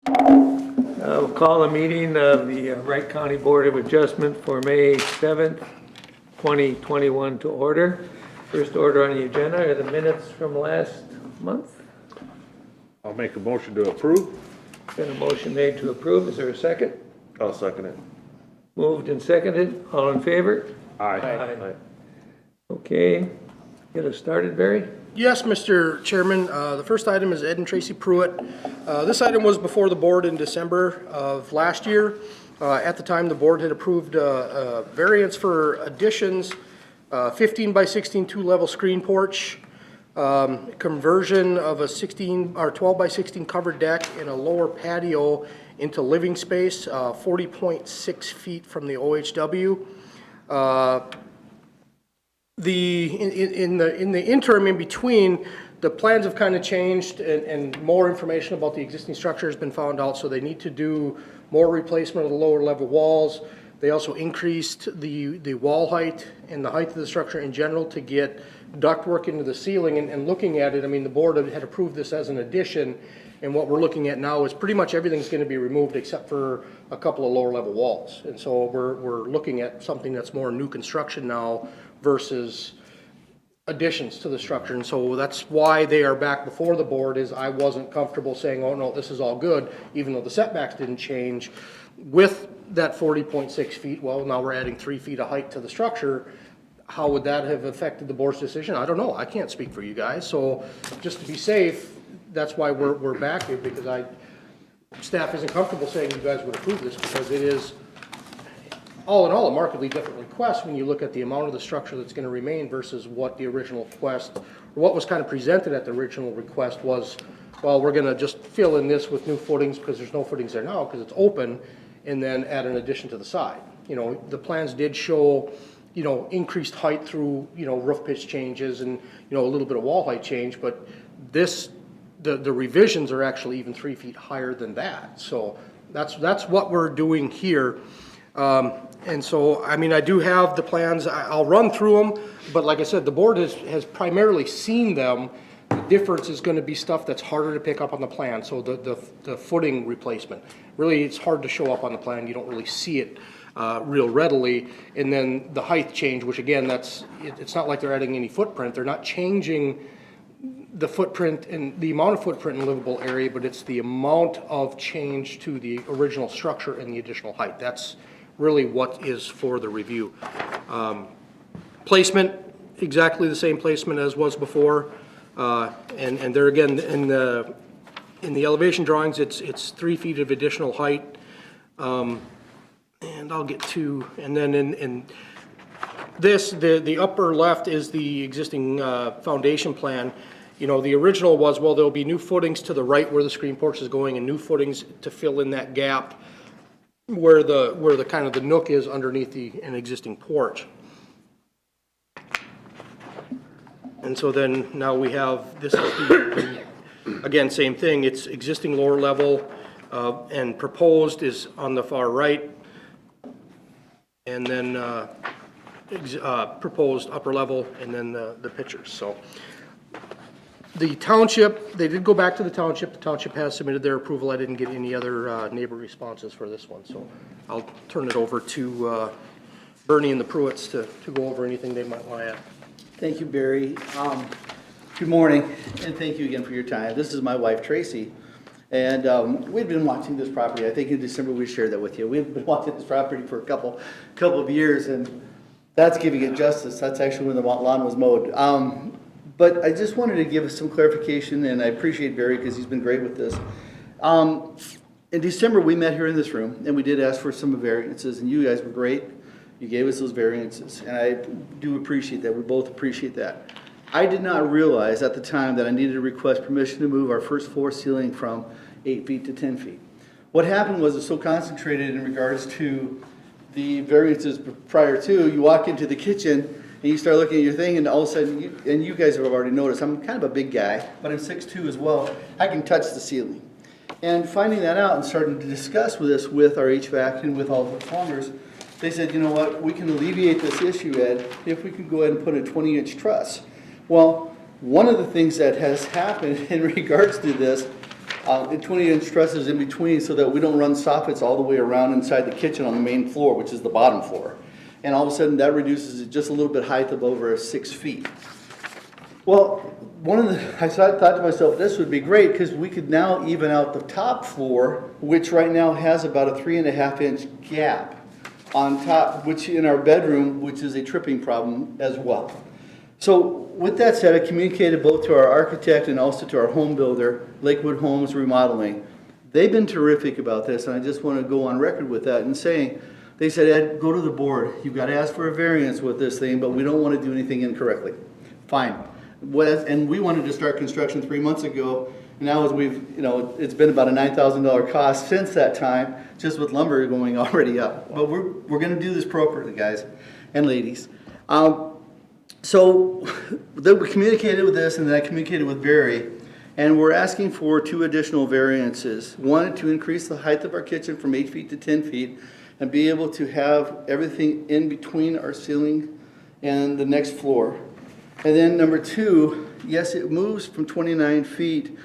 We'll call a meeting of the Wright County Board of Adjustment for May 7th, 2021 to order. First order on the agenda are the minutes from last month. I'll make a motion to approve. Been a motion made to approve. Is there a second? I'll second it. Moved and seconded. All in favor? Aye. Aye. Okay. Get us started, Barry? Yes, Mr. Chairman. The first item is Ed and Tracy Pruitt. This item was before the board in December of last year. At the time, the board had approved variance for additions, 15 by 16 two-level screen porch, conversion of a 16 or 12 by 16 covered deck and a lower patio into living space, 40.6 feet from the OHW. In the interim, in between, the plans have kind of changed and more information about the existing structure has been found out, so they need to do more replacement of the lower level walls. They also increased the wall height and the height of the structure in general to get ductwork into the ceiling. And looking at it, I mean, the board had approved this as an addition, and what we're looking at now is pretty much everything's going to be removed except for a couple of lower level walls. And so we're looking at something that's more new construction now versus additions to the structure. And so that's why they are back before the board. Is I wasn't comfortable saying, oh no, this is all good, even though the setbacks didn't change. With that 40.6 feet, well, now we're adding 3 feet of height to the structure. How would that have affected the board's decision? I don't know. I can't speak for you guys. So just to be safe, that's why we're back here, because staff isn't comfortable saying you guys would approve this, because it is all in all a markedly different request when you look at the amount of the structure that's going to remain versus what the original request, or what was kind of presented at the original request was, well, we're going to just fill in this with new footings because there's no footings there now because it's open, and then add an addition to the side. You know, the plans did show, you know, increased height through, you know, roof pitch changes and, you know, a little bit of wall height change, but this, the revisions are actually even 3 feet higher than that. So that's what we're doing here. And so, I mean, I do have the plans. I'll run through them, but like I said, the board has primarily seen them. The difference is going to be stuff that's harder to pick up on the plan. So the footing replacement, really, it's hard to show up on the plan. You don't really see it real readily. And then the height change, which again, it's not like they're adding any footprint. They're not changing the footprint and the amount of footprint in livable area, but it's the amount of change to the original structure and the additional height. That's really what is for the review. Placement, exactly the same placement as was before. And there again, in the elevation drawings, it's 3 feet of additional height. And I'll get to, and then in this, the upper left is the existing foundation plan. You know, the original was, well, there'll be new footings to the right where the screen porch is going and new footings to fill in that gap where the kind of the nook is underneath an existing porch. And so then now we have, this is again, same thing. It's existing lower level and proposed is on the far right. And then proposed upper level and then the pictures. So the township, they did go back to the township. The township has submitted their approval. I didn't get any other neighbor responses for this one. So I'll turn it over to Bernie and the Pruitts to go over anything they might want to add. Thank you, Barry. Good morning, and thank you again for your time. This is my wife, Tracy, and we've been watching this property. I think in December we shared that with you. We've been watching this property for a couple of years, and that's giving it justice. That's actually when the lawn was mowed. But I just wanted to give us some clarification, and I appreciate Barry because he's been great with this. In December, we met here in this room, and we did ask for some variances, and you guys were great. You gave us those variances, and I do appreciate that. We both appreciate that. I did not realize at the time that I needed to request permission to move our first floor ceiling from 8 feet to 10 feet. What happened was it's so concentrated in regards to the variances prior to, you walk into the kitchen and you start looking at your thing, and all of a sudden, and you guys have already noticed, I'm kind of a big guy, but I'm 6'2" as well. I can touch the ceiling. And finding that out and starting to discuss this with our HVAC and with all the plumbers, they said, you know what, we can alleviate this issue, Ed, if we can go ahead and put a 20-inch truss. Well, one of the things that has happened in regards to this and 20-inch trusses in between so that we don't run soffits all the way around inside the kitchen on the main floor, which is the bottom floor. And all of a sudden, that reduces it just a little bit height of over 6 feet. Well, I thought to myself, this would be great because we could now even out the top floor, which right now has about a 3.5-inch gap on top, which in our bedroom, which is a tripping problem as well. So with that said, I communicated both to our architect and also to our home builder, Lakewood Homes Remodeling. They've been terrific about this, and I just want to go on record with that and saying, they said, Ed, go to the board. You've got to ask for a variance with this thing, but we don't want to do anything incorrectly. Fine. And we wanted to start construction 3 months ago. And now as it's been about a $9,000 cost since that time, just with lumber going already up. But we're going to do this appropriately, guys and ladies. So then we communicated with this, and then I communicated with Barry, and we're asking for 2 additional variances. One, to increase the height of our kitchen from 8 feet to 10 feet, and be able to have everything in between our ceiling and the next floor. And then number 2, yes, it moves from 29 feet,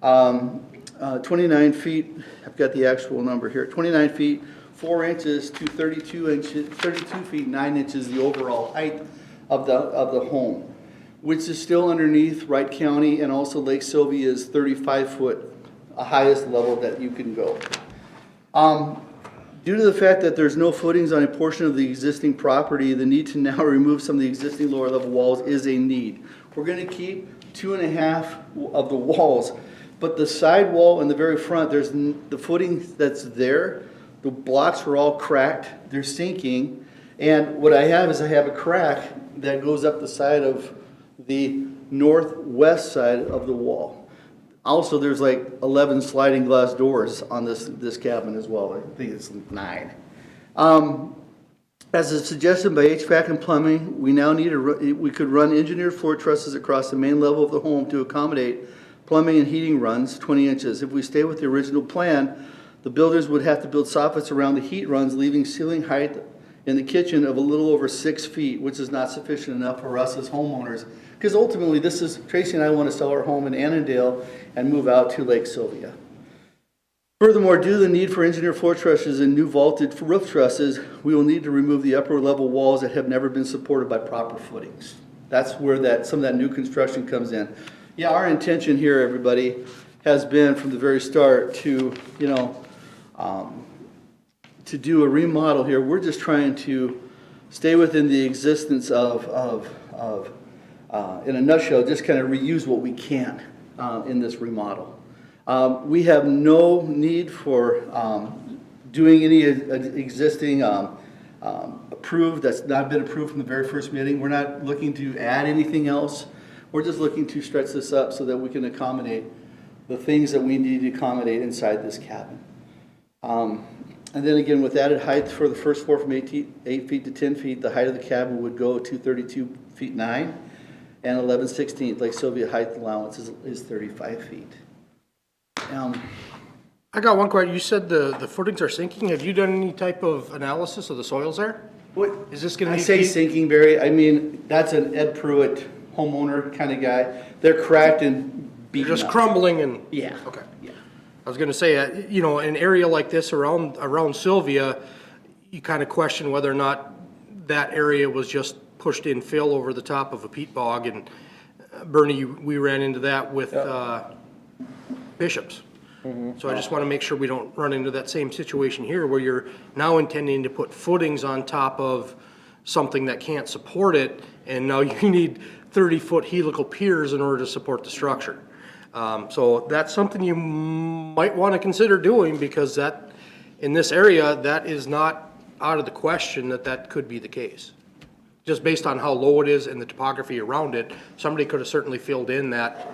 29 feet, I've got the actual number here, 29 feet, 4 inches to 32 feet, 9 inches, the overall height of the home, which is still underneath Wright County and also Lake Sylvia's 35-foot highest level that you can go. Due to the fact that there's no footings on a portion of the existing property, the need to now remove some of the existing lower level walls is a need. We're going to keep 2.5 of the walls, but the side wall in the very front, there's the footing that's there, the blocks are all cracked, they're sinking, and what I have is I have a crack that goes up the side of the northwest side of the wall. Also, there's like 11 sliding glass doors on this cabin as well. I think it's 9. As a suggestion by HVAC and plumbing, we now we could run engineered floor trusses across the main level of the home to accommodate plumbing and heating runs 20 inches. If we stay with the original plan, the builders would have to build soffits around the heat runs, leaving ceiling height in the kitchen of a little over 6 feet, which is not sufficient enough for us as homeowners. Because ultimately, Tracy and I want to sell our home in Annandale and move out to Lake Sylvia. Furthermore, due to the need for engineered floor trusses and new vaulted roof trusses, we will need to remove the upper level walls that have never been supported by proper footings. That's where some of that new construction comes in. Yeah, our intention here, everybody, has been from the very start to, to do a remodel here. We're just trying to stay within the existence of in a nutshell, just kind of reuse what we can in this remodel. We have no need for doing any existing approved, that's not been approved from the very first meeting. We're not looking to add anything else. We're just looking to stretch this up so that we can accommodate the things that we need to accommodate inside this cabin. And then again, with added height for the first floor from 8 feet to 10 feet, the height of the cabin would go to 32 feet 9 and 11/16. Lake Sylvia height allowance is 35 feet. I got one question. You said the footings are sinking. Have you done any type of analysis of the soils there? What Is this going to I be? say sinking, Barry. I mean, that's an Ed Pruitt homeowner kind of guy. They're cracked and beaten Just up. crumbling and. Yeah. Okay. Yeah. I was going to say, an area like this around Sylvia, you kind of question whether or not that area was just pushed in fill over the top of a peat bog. And Bernie, we ran into that with Bishop's. So I just want to make sure we don't run into that same situation here where you're now intending to put footings on top of something that can't support it, and now you need 30-foot helical piers in order to support the structure. So that's something you might want to consider doing, because that, in this area, that is not out of the question that could be the case. Just based on how low it is and the topography around it, somebody could have certainly filled in that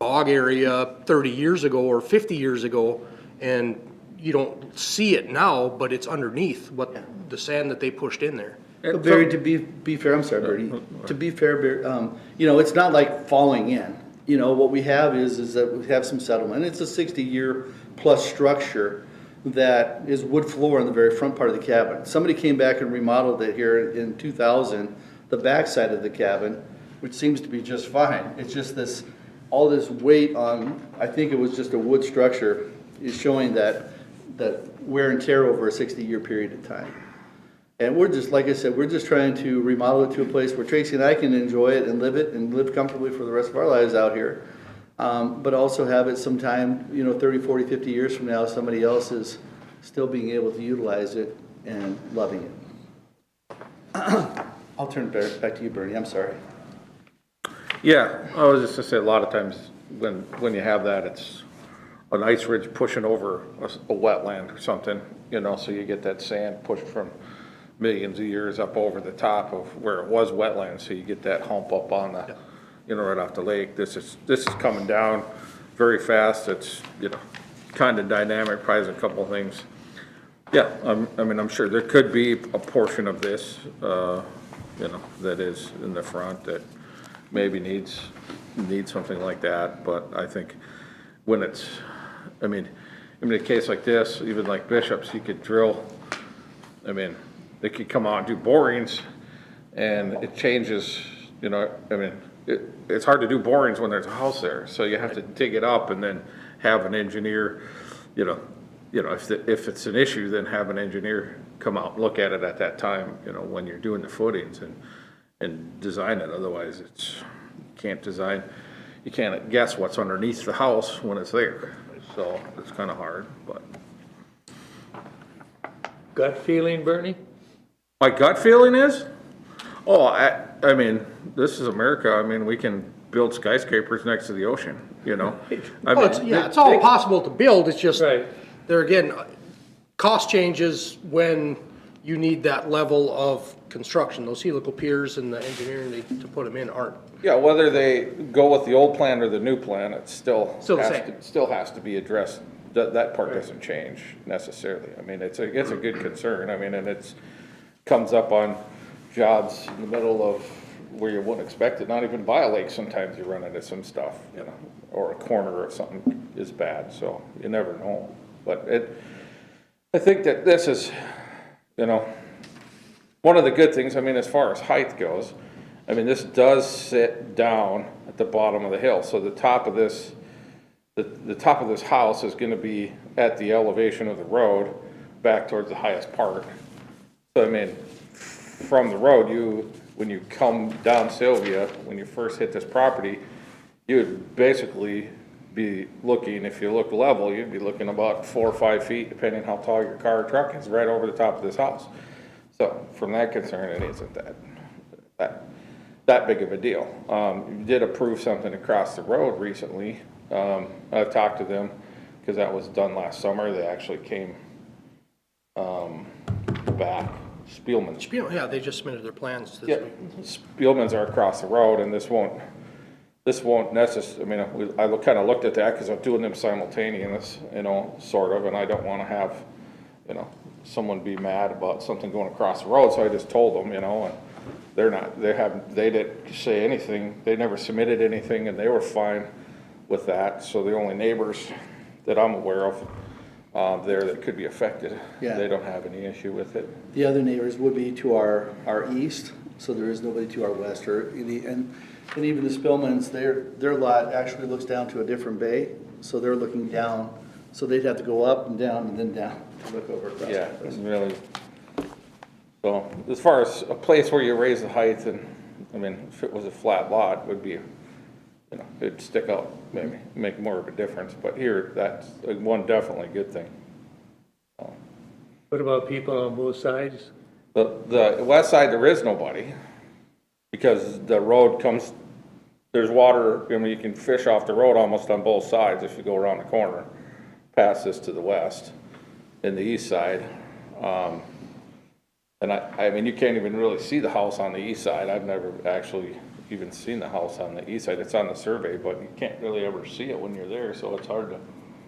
bog area 30 years ago or 50 years ago, and you don't see it now, but it's underneath the sand that they pushed in there. But Barry, to be fair, I'm sorry, Bertie. To be fair, Barry, it's not like falling in. What we have is that we have some settlement. It's a 60-year plus structure that is wood floor on the very front part of the cabin. Somebody came back and remodeled it here in 2000, the back side of the cabin, which seems to be just fine. It's just this all this weight on, I think it was just a wood structure, is showing that wear and tear over a 60-year period of time. And we're just, like I said, we're just trying to remodel it to a place where Tracy and I can enjoy it and live comfortably for the rest of our lives out here. But also have it sometime, 30, 40, 50 years from now, somebody else is still being able to utilize it and loving it. I'll turn it back to you, Bernie. I'm sorry. Yeah, I was just gonna say, a lot of times when you have that, it's an ice ridge pushing over a wetland or something, so you get that sand pushed from millions of years up over the top of where it was wetland, so you get that hump up on the, right off the lake. This is coming down very fast. It's, kind of dynamic, probably has a couple of things. Yeah, I'm sure there could be a portion of this, that is in the front that maybe needs something like that, but I think when it's, in a case like this, even like Bishop's, you could drill, they could come out and do borings, and it changes, it's hard to do borings when there's a house there, so you have to dig it up and then have an engineer, if it's an issue, then have an engineer come out and look at it at that time, when you're doing the footings and design it. Otherwise, you can't guess what's underneath the house when it's there. So it's kind of hard, but. Gut feeling, Bernie? My gut feeling is, this is America. We can build skyscrapers next to the ocean, It's all possible to build, it's just, Right. there again, cost changes when you need that level of construction. Those helical piers and the engineering to put them in aren't. Yeah, whether they go with the old plan or the new plan, it still Still the same. still has to be addressed. That part doesn't change necessarily. It's a good concern. And it's comes up on jobs in the middle of where you wouldn't expect it. Not even by a lake, sometimes you run into some stuff, or a corner of something is bad. So you never know. But I think that this is, one of the good things. As far as height goes, this does sit down at the bottom of the hill. So the top of this house is going to be at the elevation of the road back towards the highest part. So from the road, when you come down Sylvia, when you first hit this property, you would basically be looking, if you look level, you'd be looking about 4 or 5 feet, depending how tall your car or truck is, right over the top of this house. So from that concern, it isn't that big of a deal. You did approve something across the road recently. I've talked to them because that was done last summer. They actually came back. Spielman's. Yeah, they just submitted their plans this Yeah, week. Spielman's are across the road, and this won't necessarily, I kind of looked at that because I'm doing them simultaneous, sort of, and I don't want to have, someone be mad about something going across the road, so I just told them, and they didn't say anything, they never submitted anything, and they were fine with that, so the only neighbors that I'm aware of there that could be affected, Yeah. they don't have any issue with it. The other neighbors would be to our east, so there is nobody to our west, and even the Spillmans, their lot actually looks down to a different bay, so they're looking down, so they'd have to go up and then down to look over across. Yeah, the place. really. So as far as a place where you raise the height, and if it was a flat lot, it would be, it'd stick out, maybe make more of a difference. But here, that's one definitely good thing. What about people on both sides? The west side, there is nobody because the road comes. There's water. You can fish off the road almost on both sides if you go around the corner, past this to the west, and the east side. And you can't even really see the house on the east side. I've never actually even seen the house on the east side. It's on the survey, but you can't really ever see it when you're there, so it's hard to.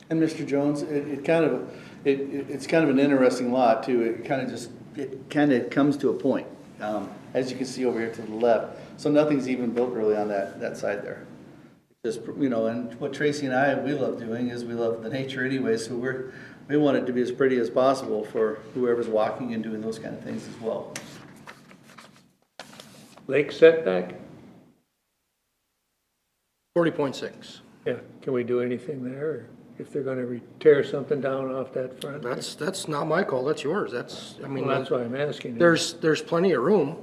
And Mr. Jones, it's kind of an interesting lot too. It kind of comes to a point, as you can see over here to the left. So nothing's even built really on that side there. Just, and what Tracy and we love doing is we love the nature anyway. So we want it to be as pretty as possible for whoever's walking and doing those kind of things as well. Lake setback? 40.6. Yeah, can we do anything there, or if they're gonna tear something down off that front? That's not my call, that's yours, I mean, Well, that's why I'm asking. there's plenty of room.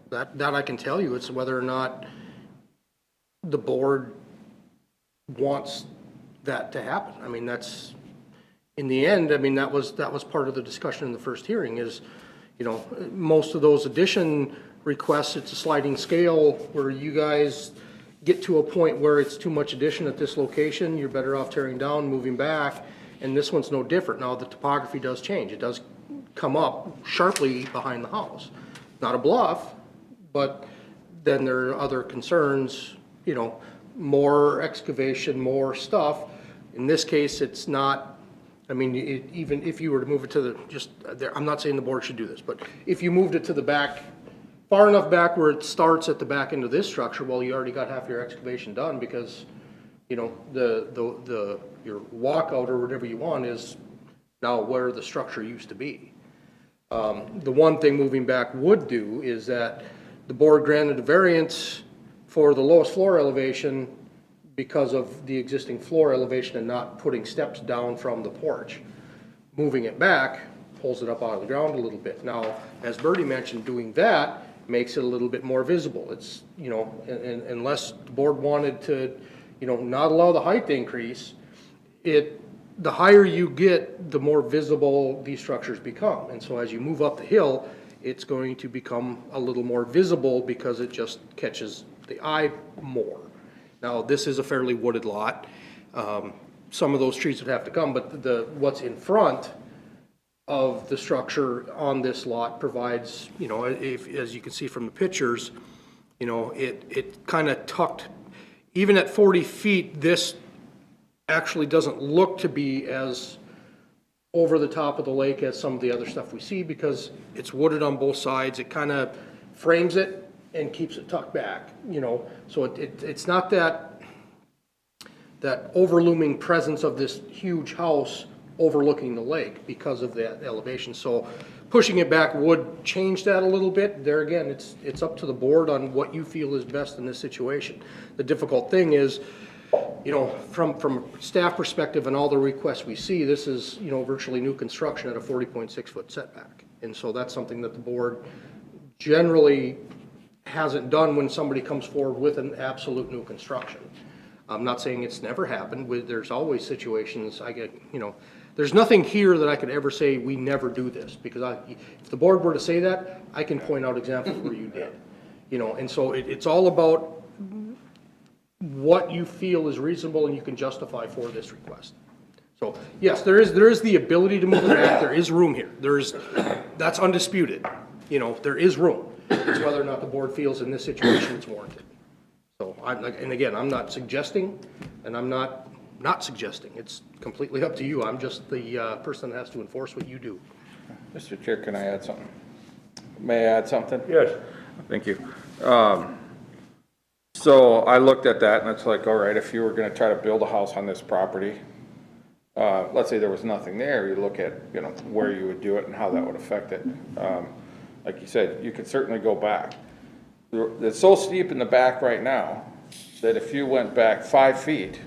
That I can tell you, it's whether or not the board wants that to happen. I mean, that's, in the end, I mean, that was part of the discussion in the first hearing is, you know, most of those addition requests, it's a sliding scale where you guys get to a point where it's too much addition at this location, you're better off tearing down, moving back, and this one's no different. Now, the topography does change. It does come up sharply behind the house. Not a bluff, but then there are other concerns, you know, more excavation, more stuff. In this case, it's not, I mean, even if you were to move it to the, just, there, I'm not saying the board should do this, but if you moved it to the back, far enough back where it starts at the back end of this structure, well, you already got half your excavation done because, you know, your walkout or whatever you want is now where the structure used to be. The one thing moving back would do is that the board granted a variance for the lowest floor elevation because of the existing floor elevation and not putting steps down from the porch. Moving it back pulls it up out of the ground a little bit. Now, as Bertie mentioned, doing that makes it a little bit more visible. It's, you know, unless the board wanted to, you know, not allow the height increase, the higher you get, the more visible these structures become. And so as you move up the hill, it's going to become a little more visible because it just catches the eye more. Now, this is a fairly wooded lot. Some of those trees would have to come, but what's in front of the structure on this lot provides, you know, as you can see from the pictures, you know, it kind of tucked, even at 40 feet, this actually doesn't look to be as over the top of the lake as some of the other stuff we see because it's wooded on both sides. It kind of frames it and keeps it tucked back, you know, so it's not that overlooming presence of this huge house overlooking the lake because of that elevation. So pushing it back would change that a little bit. There again, it's up to the board on what you feel is best in this situation. The difficult thing is, you know, from a staff perspective and all the requests we see, this is, you know, virtually new construction at a 40.6 foot setback. And so that's something that the board generally hasn't done when somebody comes forward with an absolute new construction. I'm not saying it's never happened. There's always situations I get, you know, there's nothing here that I could ever say we never do this, because if the board were to say that, I can point out examples where you did, you know, and so it's all about what you feel is reasonable and you can justify for this request. So yes, there is the ability to move it back. There is room here. That's undisputed. You know, there is room. It's whether or not the board feels in this situation it's warranted. So and again, I'm not suggesting, and I'm not suggesting. It's completely up to you. I'm just the person that has to enforce what you do. Mr. Chair, can I add something? May I add something? Yes. Thank you. So I looked at that and it's like, all right, if you were gonna try to build a house on this property, let's say there was nothing there, you look at, you know, where you would do it and how that would affect it. Like you said, you could certainly go back. It's so steep in the back right now that if you went back 5 feet,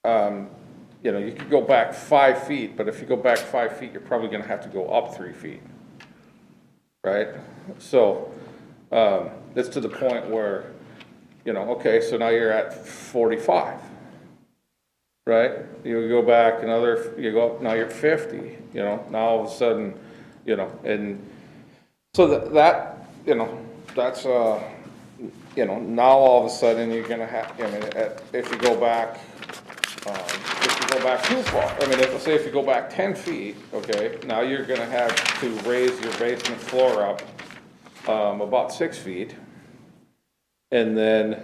you know, you could go back 5 feet, but if you go back 5 feet, you're probably gonna have to go up 3 feet, right? So, it's to the point where, you know, okay, so now you're at 45, right? You go back another, you go up, now you're 50, you know, now all of a sudden, you know, and so that you know, that's, you know, now all of a sudden you're gonna have, I mean, if you go back, too far, I mean, let's say if you go back 10 feet, okay, now you're gonna have to raise your basement floor up, about 6 feet. And then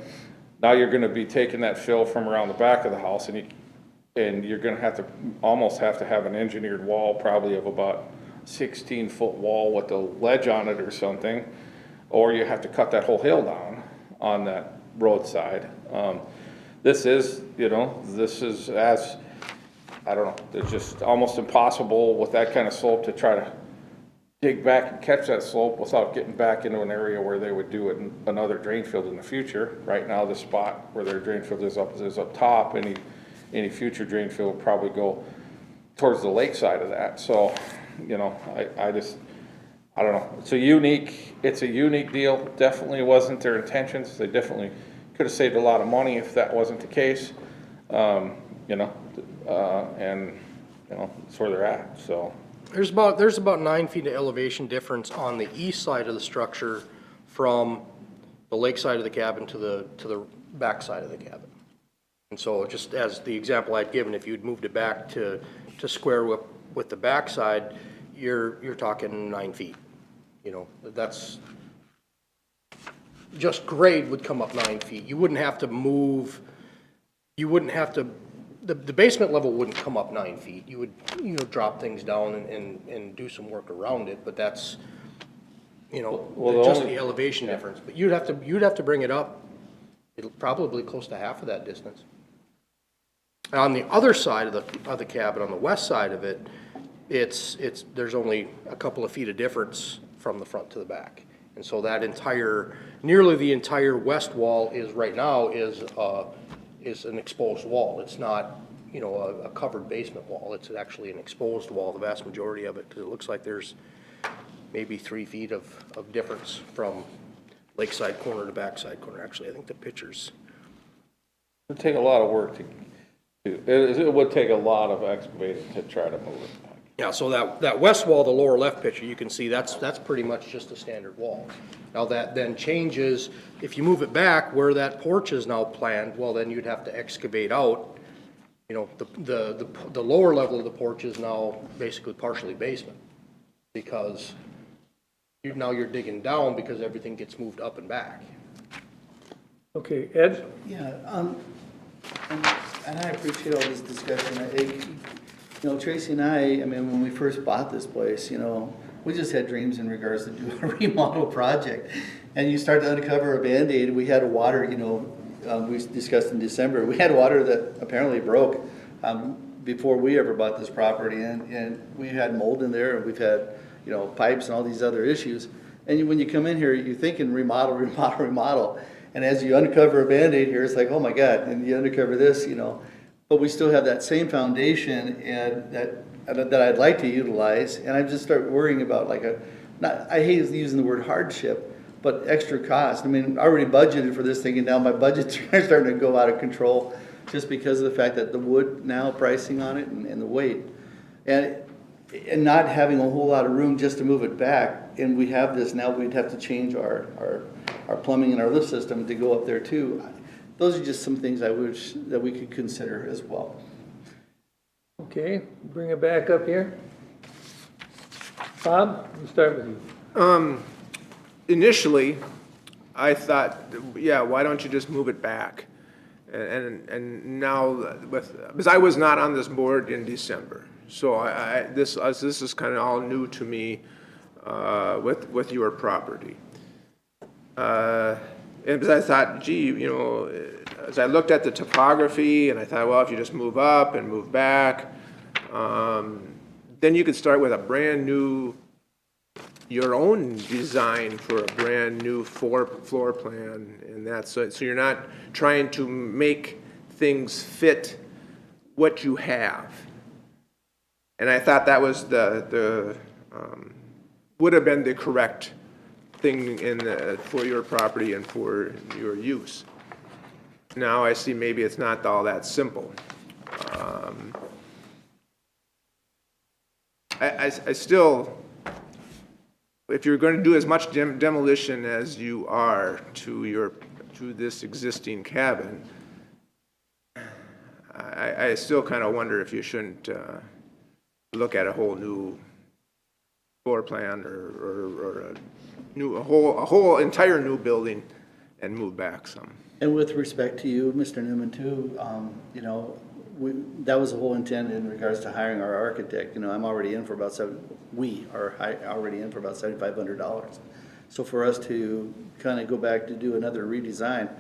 now you're gonna be taking that fill from around the back of the house and you're gonna have to, almost have to have an engineered wall, probably of about 16-foot wall with a ledge on it or something, or you have to cut that whole hill down on that roadside. This is, you know, this is as, I don't know, it's just almost impossible with that kind of slope to try to dig back and catch that slope without getting back into an area where they would do it in another drain field in the future. Right now, the spot where their drain field is up top. Any future drain field would probably go towards the lake side of that. So, you know, I don't know. It's a unique deal. Definitely wasn't their intentions. They definitely could have saved a lot of money if that wasn't the case. You know, and you know, that's where they're at, so. There's about 9 feet of elevation difference on the east side of the structure from the lake side of the cabin to the back side of the cabin. And so just as the example I'd given, if you'd moved it back to square with the back side, you're talking 9 feet. You know, that's just grade would come up 9 feet. You wouldn't have to move, the basement level wouldn't come up 9 feet. You would, you know, drop things down and do some work around it, but that's, you know, Well, just the elevation difference. But you'd have to bring it up, probably close to half of that distance. On the other side of the cabin, on the west side of it, there's only a couple of feet of difference from the front to the back. And so that nearly the entire west wall right now is an exposed wall. It's not, you know, a covered basement wall. It's actually an exposed wall, the vast majority of it, because it looks like there's maybe 3 feet of difference from lakeside corner to backside corner. Actually, I think the pictures. It'd take a lot of work it would take a lot of excavating to try to move it back. Yeah, so that west wall, the lower left picture, you can see that's pretty much just a standard wall. Now that then changes, if you move it back where that porch is now planned, well, then you'd have to excavate out, you know, the lower level of the porch is now basically partially basement, because now you're digging down because everything gets moved up and back. Okay, Ed? Yeah, and I appreciate all this discussion. I think, you know, Tracy and I mean, when we first bought this place, you know, we just had dreams in regards to do a remodel project. And you start to uncover a Band-Aid. We had a water, you know, we discussed in December, we had water that apparently broke before we ever bought this property. And we had mold in there, and we've had, you know, pipes and all these other issues. And when you come in here, you're thinking remodel. And as you uncover a Band-Aid here, it's like, oh my God, and you uncover this, you know. But we still have that same foundation and that I'd like to utilize. And I just start worrying about I hate using the word hardship, but extra cost. I mean, I already budgeted for this thing, and now my budget's starting to go out of control just because of the fact that the wood now pricing on it and the weight. And not having a whole lot of room just to move it back. And we have this now, we'd have to change our plumbing and our lift system to go up there too. Those are just some things I wish that we could consider as well. Okay, bring it back up here. Bob, we'll start with you. Initially, I thought, yeah, why don't you just move it back? And now, because I was not on this board in December, so this is kind of all new to me with your property. And because I thought, gee, you know, as I looked at the topography, and I thought, well, if you just move up and move back, then you could start with a brand new, your own design for a brand new floor plan, and that's so you're not trying to make things fit what you have. And I thought that was would have been the correct thing for your property and for your use. Now I see maybe it's not all that simple. I still, if you're going to do as much demolition as you are to this existing cabin, I still kind of wonder if you shouldn't look at a whole new floor plan or a whole entire new building and move back some. And with respect to you, Mr. Newman, too, you know, that was the whole intent in regards to hiring our architect. You know, I'm already in for about we are already in for about $7,500. So for us to kind of go back to do another redesign,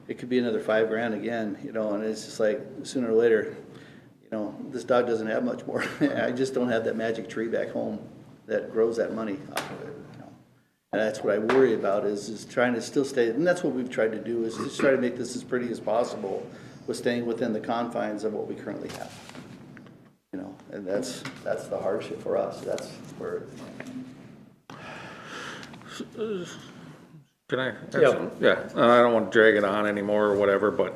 it could be another $5,000 again. You know, and it's just like sooner or later, you know, this dog doesn't have much more. I just don't have that magic tree back home. that grows that money off of it, you know. And that's what I worry about is trying to still stay, and that's what we've tried to do, is just try to make this as pretty as possible with staying within the confines of what we currently have. You know, and that's the hardship for us. That's where, Can I? Yeah. Yeah, I don't want to drag it on anymore or whatever, but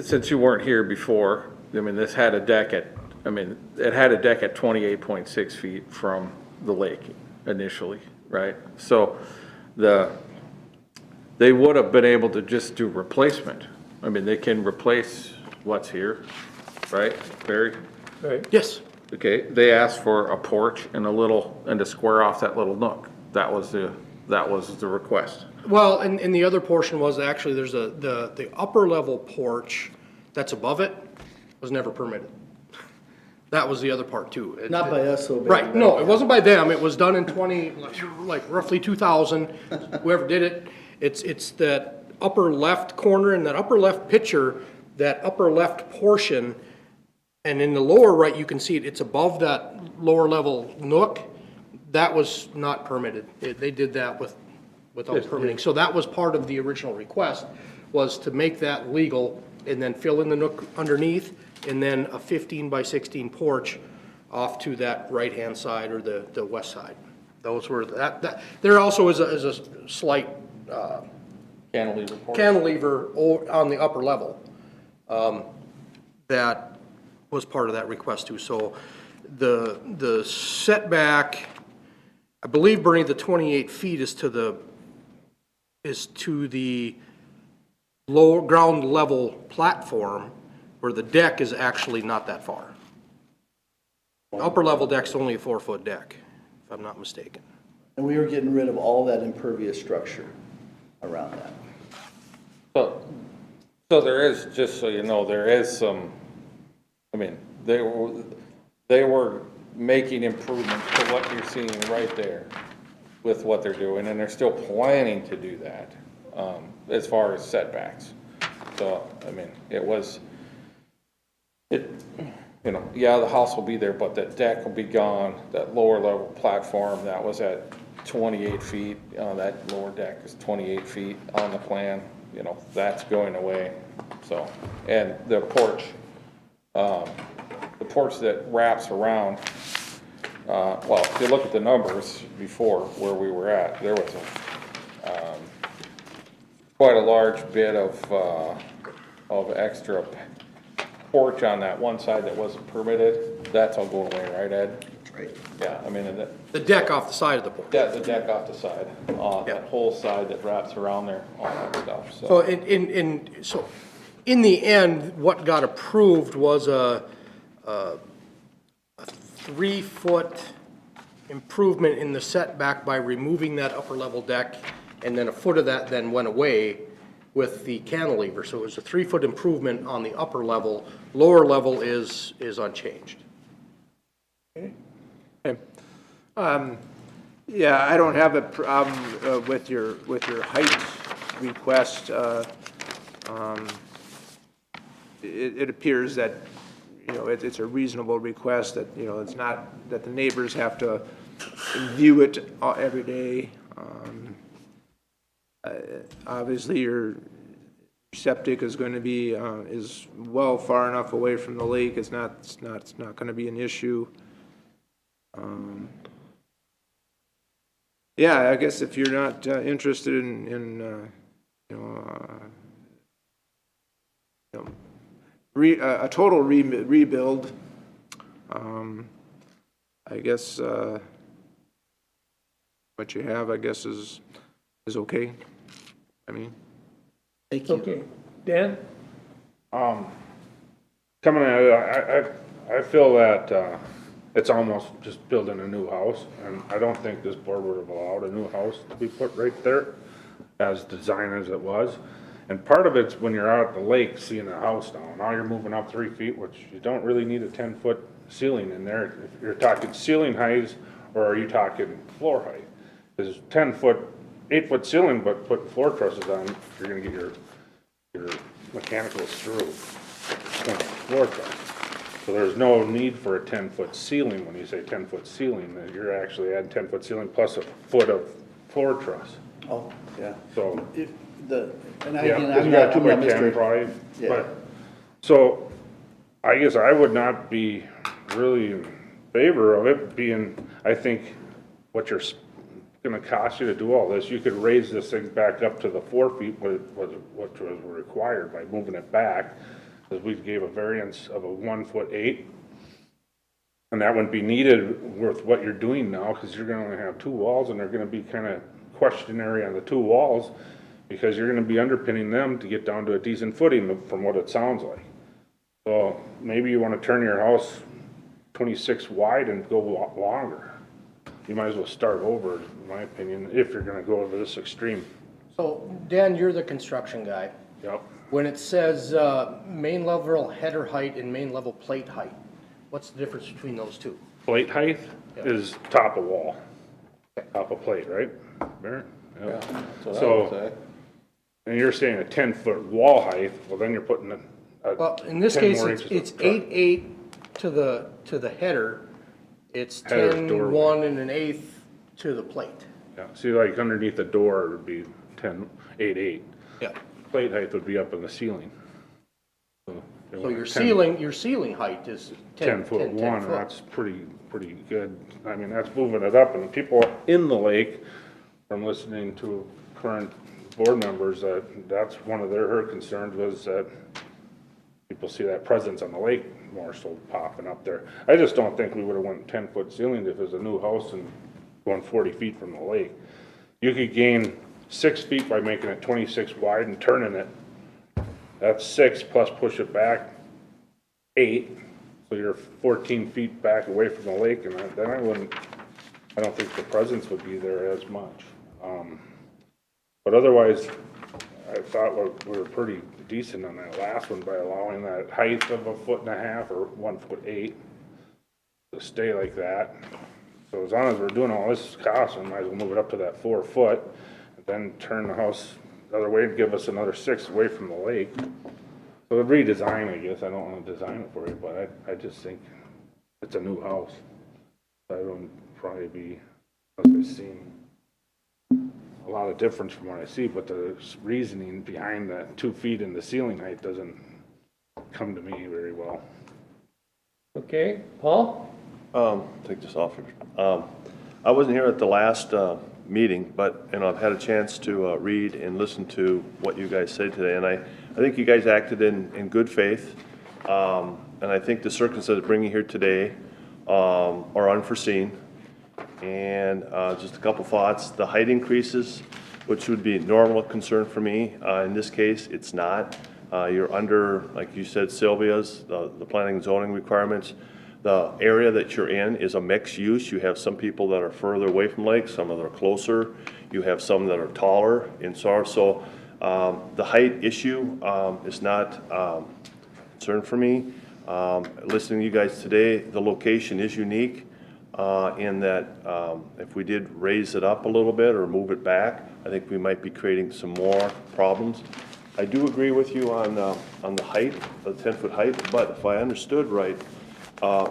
since you weren't here before, I mean, this had a deck at, it had a deck at 28.6 feet from the lake initially, right? So they would have been able to just do replacement. I mean, they can replace what's here, right, Barry? Right. Yes. Okay, they asked for a porch and to square off that little nook. That was the request. Well, and the other portion was actually, there's the upper level porch that's above it was never permitted. That was the other part too. not by us, so. Right, no, it wasn't by them, it was done in like roughly 2000, whoever did it. It's that upper left corner and that upper left picture, that upper left portion, and in the lower right, you can see it's above that lower level nook. That was not permitted. They did that without permitting. So that was part of the original request, was to make that legal and then fill in the nook underneath, and then a 15 by 16 porch off to that right-hand side or the west side. Those were, there also is a slight Cantilever porch. cantilever on the upper level. That was part of that request too. So the setback, I believe, Bernie, the 28 feet is to the lower ground level platform, where the deck is actually not that far. Upper level deck's only a 4-foot deck, if I'm not mistaken. And we were getting rid of all that impervious structure around that. So there is, just so you know, there is some, I mean, they were making improvements to what you're seeing right there with what they're doing, and they're still planning to do that, as far as setbacks. So, I mean, you know, yeah, the house will be there, but that deck will be gone, that lower level platform that was at 28 feet, that lower deck is 28 feet on the plan, you know, that's going away, so. And the porch that wraps around, well, if you look at the numbers before where we were at, there was quite a large bit of extra porch on that one side that wasn't permitted. That's all going away, right, Ed? Right. Yeah, I mean, The deck off the side of the porch. the deck off the side, that whole side that wraps around there, all that stuff, so. So in the end, what got approved was a 3-foot improvement in the setback by removing that upper level deck, and then a foot of that then went away with the cantilever. So it was a 3-foot improvement on the upper level. Lower level is unchanged. Okay. Yeah, I don't have a problem with your height request. It appears that, you know, it's a reasonable request, that, you know, it's not that the neighbors have to view it every day. Obviously, your septic is going to be, is well far enough away from the lake. It's not going to be an issue. Yeah, I guess if you're not interested in a total rebuild, I guess what you have, I guess, is okay. I mean, Thank you. Okay, Dan? Coming at it, I feel that it's almost just building a new house, and I don't think this board would have allowed a new house to be put right there, as designed as it was. And part of it's when you're out at the lake seeing the house now. Now you're moving up 3 feet, which you don't really need a 10-foot ceiling in there. If you're talking ceiling height, or are you talking floor height? Because 8-foot ceiling, but putting floor trusses on, you're gonna get your mechanical screw floor truss. So there's no need for a 10-foot ceiling. When you say 10-foot ceiling, that you're actually adding 10-foot ceiling plus a foot of floor truss. Oh, yeah. So, If the, and yeah, again, 'cause I'm you not, got 2 I'm by not 10 Mr. probably, Yeah. but, so, I guess I would not be really in favor of it being, I think what you're gonna cost you to do all this, you could raise this thing back up to the 4 feet, what was required by moving it back, because we gave a variance of a 1'8". And that wouldn't be needed with what you're doing now, because you're gonna only have 2 walls, and they're gonna be kind of questionary on the 2 walls, because you're gonna be underpinning them to get down to a decent footing, from what it sounds like. So maybe you wanna turn your house 26 wide and go longer. You might as well start over, in my opinion, if you're gonna go over this extreme. So Dan, you're the construction guy. Yep. When it says main level header height and main level plate height, what's the difference between those two? Plate height is top of wall, top of plate, right, Barrett? Yep. That's what I would So, say. and you're saying a 10-foot wall height, well, then you're putting Well, in this 10 case, more it's inches of 8'8" to the header. It's Header, 10, doorway. 1 1/8 to the plate. Yeah, see, like underneath the door, it would be 8'8". Yeah. Plate height would be up in the ceiling. So your ceiling height is 10 foot 10 one, foot. that's pretty good. I mean, that's moving it up, and people in the lake, from listening to current board members, that's one of her concerns was that people see that presence on the lake more so popping up there. I just don't think we would've went 10-foot ceiling if it was a new house and going 40 feet from the lake. You could gain 6 feet by making it 26 wide and turning it. That's 6 plus push it back 8, so you're 14 feet back away from the lake, and then I don't think the presence would be there as much. But otherwise, I thought we were pretty decent on that last one by allowing that height of 1.5 foot or 1'8" to stay like that. So as long as we're doing all this cost, we might as well move it up to that 4 foot, and then turn the house the other way and give us another 6 away from the lake. So the redesign, I guess, I don't wanna design it for you, but I just think it's a new house. I don't probably be, unless I've seen a lot of difference from what I see, but the reasoning behind the 2 feet in the ceiling height doesn't come to me very well. Okay, Paul? Take this off here. I wasn't here at the last meeting, but, I've had a chance to read and listen to what you guys said today, and I think you guys acted in good faith. And I think the circumstances that bring you here today are unforeseen. And just a couple thoughts. The height increases, which would be a normal concern for me. In this case, it's not. You're under, like you said, Sylvia's, the planning and zoning requirements. The area that you're in is a mixed use. You have some people that are further away from lakes, some that are closer. You have some that are taller and so the height issue is not a concern for me. Listening to you guys today, the location is unique in that if we did raise it up a little bit or move it back, I think we might be creating some more problems. I do agree with you on the height, the 10-foot height, but if I understood right,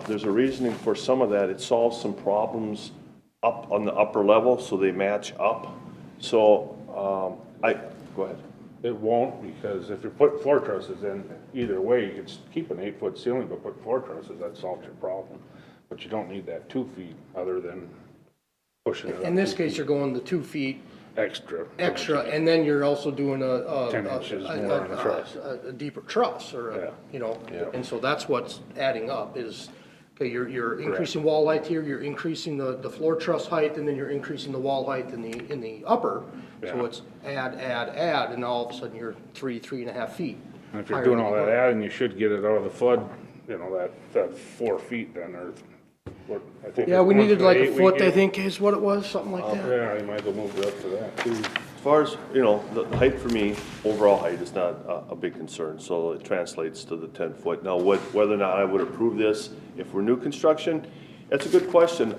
there's a reasoning for some of that. It solves some problems up on the upper level, so they match up. So, go ahead. It won't, because if you put floor trusses in, either way, you could keep an 8-foot ceiling, but put floor trusses, that solves your problem. But you don't need that 2 feet, other than pushing it up. In this case, you're going the 2 feet Extra. and then you're also doing 10 inches more on the truss. a deeper truss, or Yeah. and so that's what's adding up is, okay, you're increasing wall height here, you're increasing the floor truss height, and then you're increasing the wall height in the upper. So Yeah. it's add, and all of a sudden you're 3.5 feet. And if you're higher doing than all you that were. adding, you should get it out of the flood, that 4 feet then, or what, I think. Yeah, it's we needed like 1'8" a we foot, I gave. think is what it was, something like that. Yeah, you might as well move it up to that too. As far as, the height for me, overall height is not a big concern, so it translates to the 10-foot. Now, whether or not I would approve this if we're new construction, that's a good question.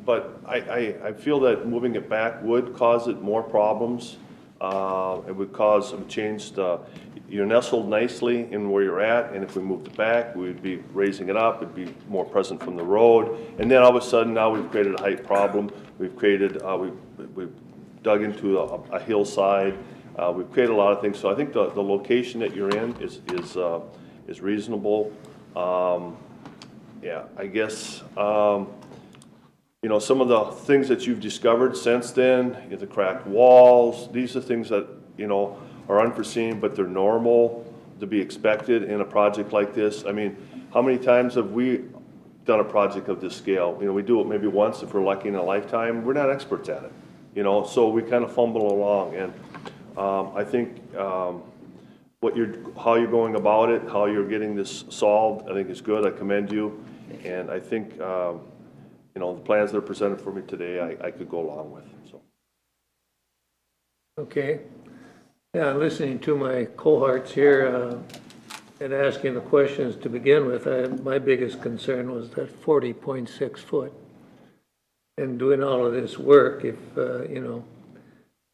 But I feel that moving it back would cause it more problems. It would cause some change. you're nestled nicely in where you're at, and if we moved it back, we'd be raising it up, it'd be more present from the road. And then all of a sudden, now we've created a height problem, we've created, we've dug into a hillside, we've created a lot of things. So I think the location that you're in is reasonable. Yeah, I guess, you know, some of the things that you've discovered since then, you know, the cracked walls, these are things that, you know, are unforeseen, but they're normal to be expected in a project like this. I mean, how many times have we done a project of this scale? You know, we do it maybe once if we're lucky in a lifetime. We're not experts at it, you know, so we kind of fumble along. And I think how you're going about it, how you're getting this solved, I think is good. I commend you. And I think, you know, the plans that are presented for me today, I could go along with, so. Okay. Yeah, listening to my cohorts here and asking the questions to begin with, my biggest concern was that 40.6 foot. And doing all of this work, if, you know,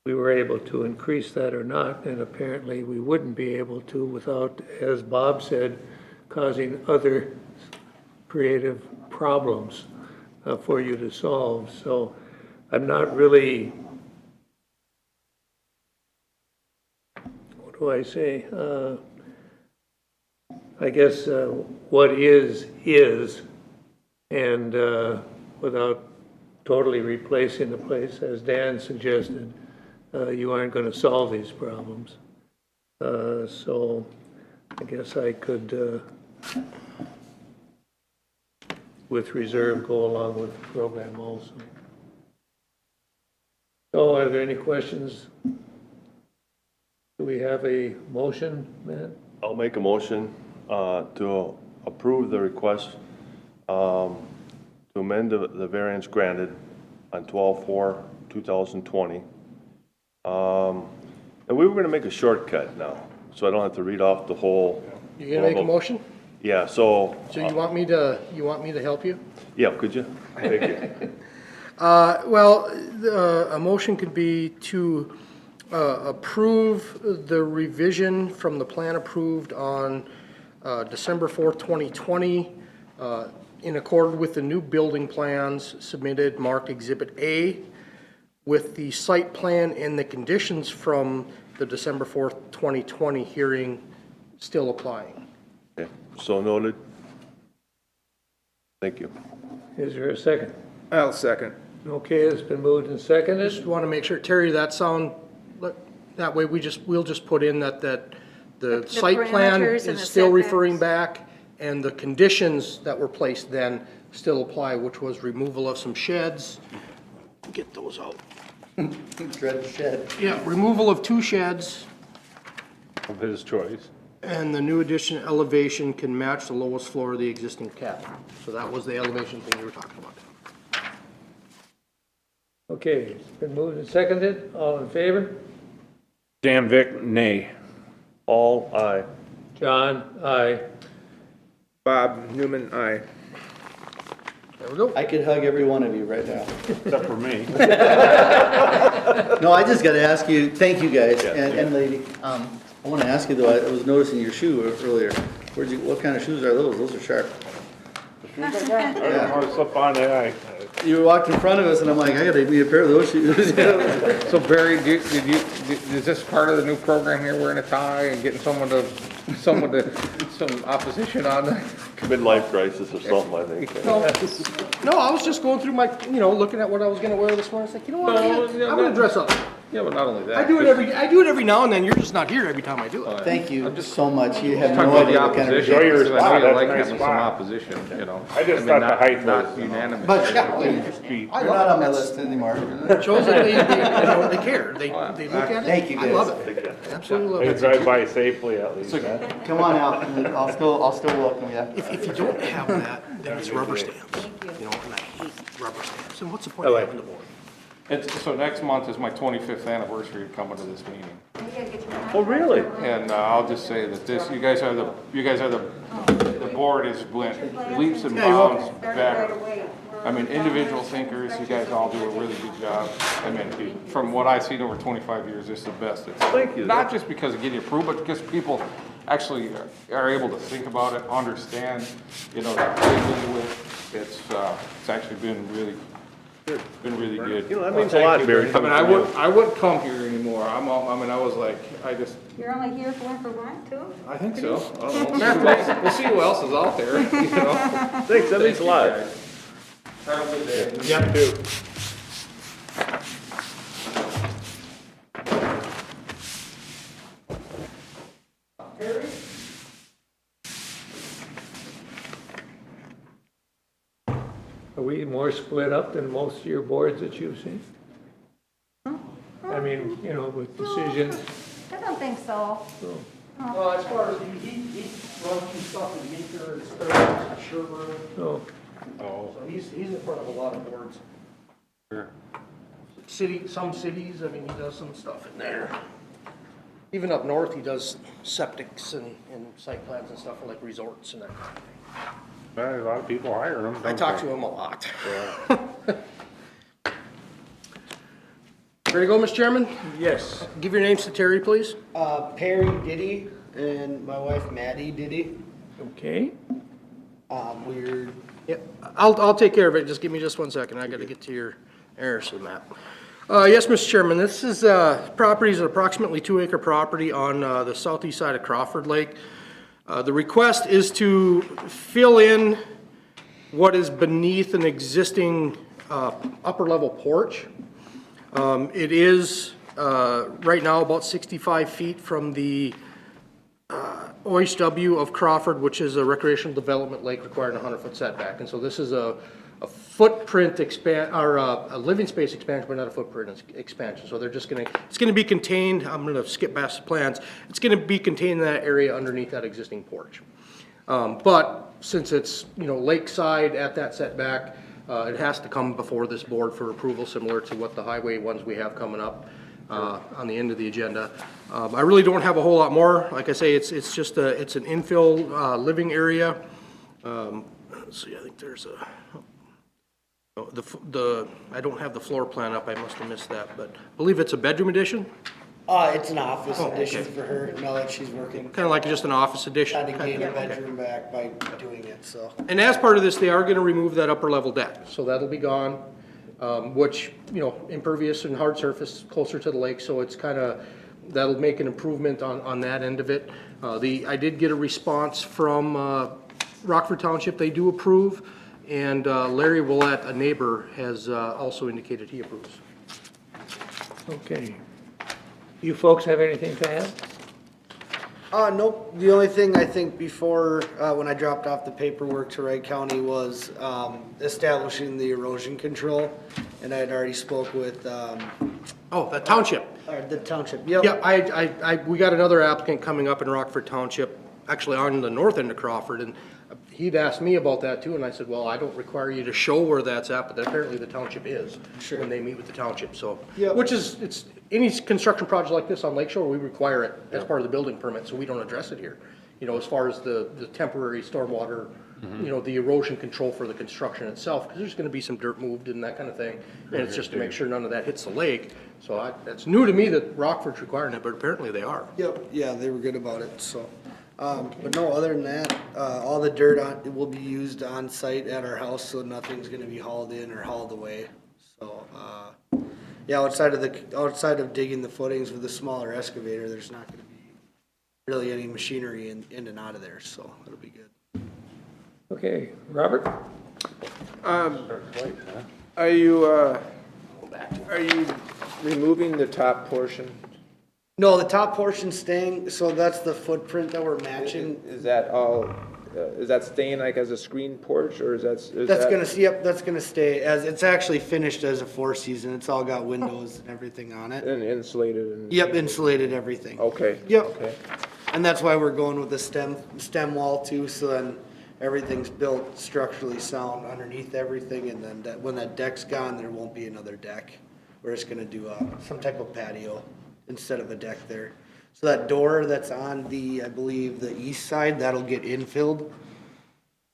we were able to increase that or not, and apparently we wouldn't be able to without, as Bob said, causing other creative problems for you to solve. So I'm not really, what do I say? I guess what is, and without totally replacing the place, as Dan suggested, you aren't going to solve these problems. So I guess I could, with reserve, go along with the program also. So are there any questions? Do we have a motion, Matt? I'll make a motion to approve the request to amend the variance granted on 12/4/2020. And we were gonna make a shortcut now, so I don't have to read off the whole. You gonna make a motion? Yeah, so. So you want me to help you? Yeah, could you? Thank you. Well, a motion could be to approve the revision from the plan approved on December 4th, 2020, in accord with the new building plans submitted marked Exhibit A, with the site plan and the conditions from the December 4th, 2020 hearing still applying. Okay, so noted. Thank you. Is there a second? I'll second. Okay, it's been moved and seconded. Just want to make sure, Terry, that sound, that way we'll just put in that the site plan parameters and is the still setbacks. referring back, and the conditions that were placed then still apply, which was removal of some sheds. Get those out. Dread shed. Yeah, removal of 2 sheds, Of his choice. and the new addition elevation can match the lowest floor of the existing cabin. So that was the elevation thing you were talking about. Okay, it's been moved and seconded. All in favor? Dan Vick, nay. All aye. John, aye. Bob Newman, aye. There we go. I could hug every one of you right now. Except for me. No, I just gotta ask you, thank you guys, and lady. I wanna ask you though, I was noticing your shoe earlier. What kind of shoes are those? Those are sharp. I don't know how to slip on that. You walked in front of us and I'm like, I gotta need a pair of those shoes. So Barry, is this part of the new program here, wearing a tie and getting some opposition on that? Midlife crisis or something, I think. No, I was just going through my, looking at what I was gonna wear this morning. I was like, you know what, I'm gonna dress up. Yeah, but not only that. I do it every now and then. You're just not here every time I do it. Thank you so much. You have Talking no about the idea what kind of. opposition, Enjoy your because I know spot. you like That's a nice having some spot. opposition, you know. I just mean, thought the not- height Not was, unanimous. But Speed. you're not on my list anymore. Shows that they care. They look at it. Thank you, I guys. love it. Absolutely love They it. drive by safely at least, huh? Come on out. I'll still welcome you. If you don't have that, then it's rubber stamps. And I hate rubber stamps. And what's the point of having the board? So next month is my 25th anniversary of coming to this meeting. Oh, really? And I'll just say that you guys are the board has went leaps and bounds better. I mean, individual thinkers, you guys all do a really good job. I mean, from what I've seen over 25 years, this is the best. Thank you. Not just because of getting approved, but because people actually are able to think about it, understand, dig into it. It's actually been really good. That means a lot, Barry. I mean, I wouldn't come here anymore. I was like, You're only here for one, too? I think so. I don't know. We'll see who else is out there, Thanks, that means a lot. Have a good day. Yeah, too. Are we more split up than most of your boards that you've seen? I mean, with decisions, I don't think so. so, Well, as far as he runs through stuff in Meeker and Sparrow and Sherburne, so, so he's in front of a lot of boards. Sure. Some cities, I mean, he does some stuff in there. Even up north, he does septics and site plans and stuff for like resorts and that kind of thing. A lot of people hire them. I talk to him a lot. Ready to go, Mr. Chairman? yes. Give your names to Terry, please. Perry Diddy and my wife Maddie Diddy. Okay, We're Yep, I'll take care of it. Just give me just 1 second. I gotta get to your Harrison map. Yes, Mr. Chairman, this is, property is an approximately 2-acre property on, the southeast side of Crawford Lake. The request is to fill in what is beneath an existing, upper level porch. It is, right now about 65 feet from the, OHW of Crawford, which is a recreational development lake requiring a 100-foot setback. And so this is a footprint or a living space expansion, but not a footprint expansion. So they're just it's gonna be contained, I'm gonna skip past the plans. It's gonna be contained in that area underneath that existing porch. But since it's, lakeside at that setback, it has to come before this board for approval, similar to what the highway ones we have coming up on the end of the agenda. I really don't have a whole lot more. Like I say, it's just it's an infill living area. Let's see, I think there's I don't have the floor plan up. I must have missed that, but I believe it's a bedroom addition, it's an office addition for her now that she's working. kind of like just an office addition. Trying to gain a bedroom back by doing it, so. And as part of this, they are gonna remove that upper level deck, so that'll be gone, which, impervious and hard surface closer to the lake, so it's that'll make an improvement on that end of it. I did get a response from, Rockford Township, they do approve, and, Larry Willett, a neighbor, has, also indicated he approves. Okay. You folks have anything to add? Nope, the only thing I think before, when I dropped off the paperwork to Wright County was, establishing the erosion control. And I had already spoke with, Oh, the township. the township, yep. Yeah, we got another applicant coming up in Rockford Township, actually on the north end of Crawford, and he'd asked me about that too, and I said, well, I don't require you to show where that's at, but apparently the township is. Sure. When they meet with the township, so. Yep. Which is, it's, any construction project like this on Lake Shore, we require it as part of the building permit, so we don't address it here. As far as the temporary stormwater, the erosion control for the construction itself, because there's gonna be some dirt moved and that kind of thing. And it's just to make sure none of that hits the lake. So it's new to me that Rockford's requiring it, but apparently they are. Yep, yeah, they were good about it, so. But no, other than that, all the dirt it will be used on site at our house, so nothing's gonna be hauled in or hauled away. So, yeah, outside of digging the footings with a smaller excavator, there's not gonna be really any machinery in and out of there, so it'll be good. Okay, Robert? Are you removing the top portion? No, the top portion's staying, so that's the footprint that we're matching. Is that all, is that staying like as a screen porch, or is that? That's gonna stay, as, it's actually finished as a 4-season, it's all got windows and everything on it. And insulated and? Yep, insulated everything. Okay. Yep. Okay. And that's why we're going with the stem wall too, so then everything's built structurally sound underneath everything, and then when that deck's gone, there won't be another deck. We're just gonna do some type of patio instead of a deck there. So that door that's on I believe, the east side, that'll get infilled.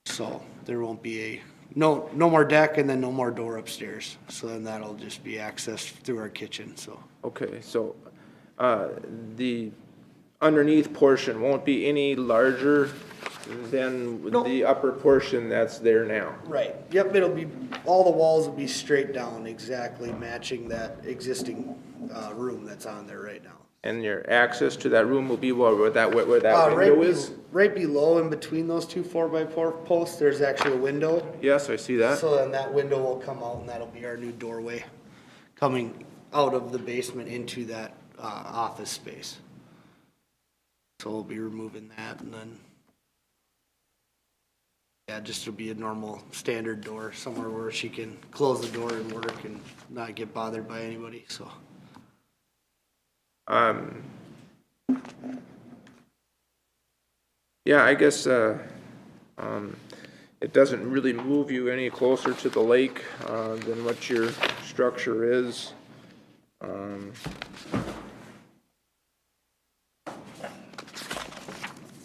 So there won't be no more deck and then no more door upstairs. So then that'll just be accessed through our kitchen, so. Okay, so, the underneath portion won't be any larger than Nope. the upper portion that's there now? Right, yep, it'll be, all the walls will be straight down, exactly matching that existing, room that's on there right now. And your access to that room will be where that Right, window is? right below in between those two 4x4 posts, there's actually a window. Yes, I see that. So then that window will come out and that'll be our new doorway coming out of the basement into that, office space. So we'll be removing that and then, yeah, just to be a normal standard door, somewhere where she can close the door and work and not get bothered by anybody, so. Yeah, I guess, it doesn't really move you any closer to the lake, than what your structure is.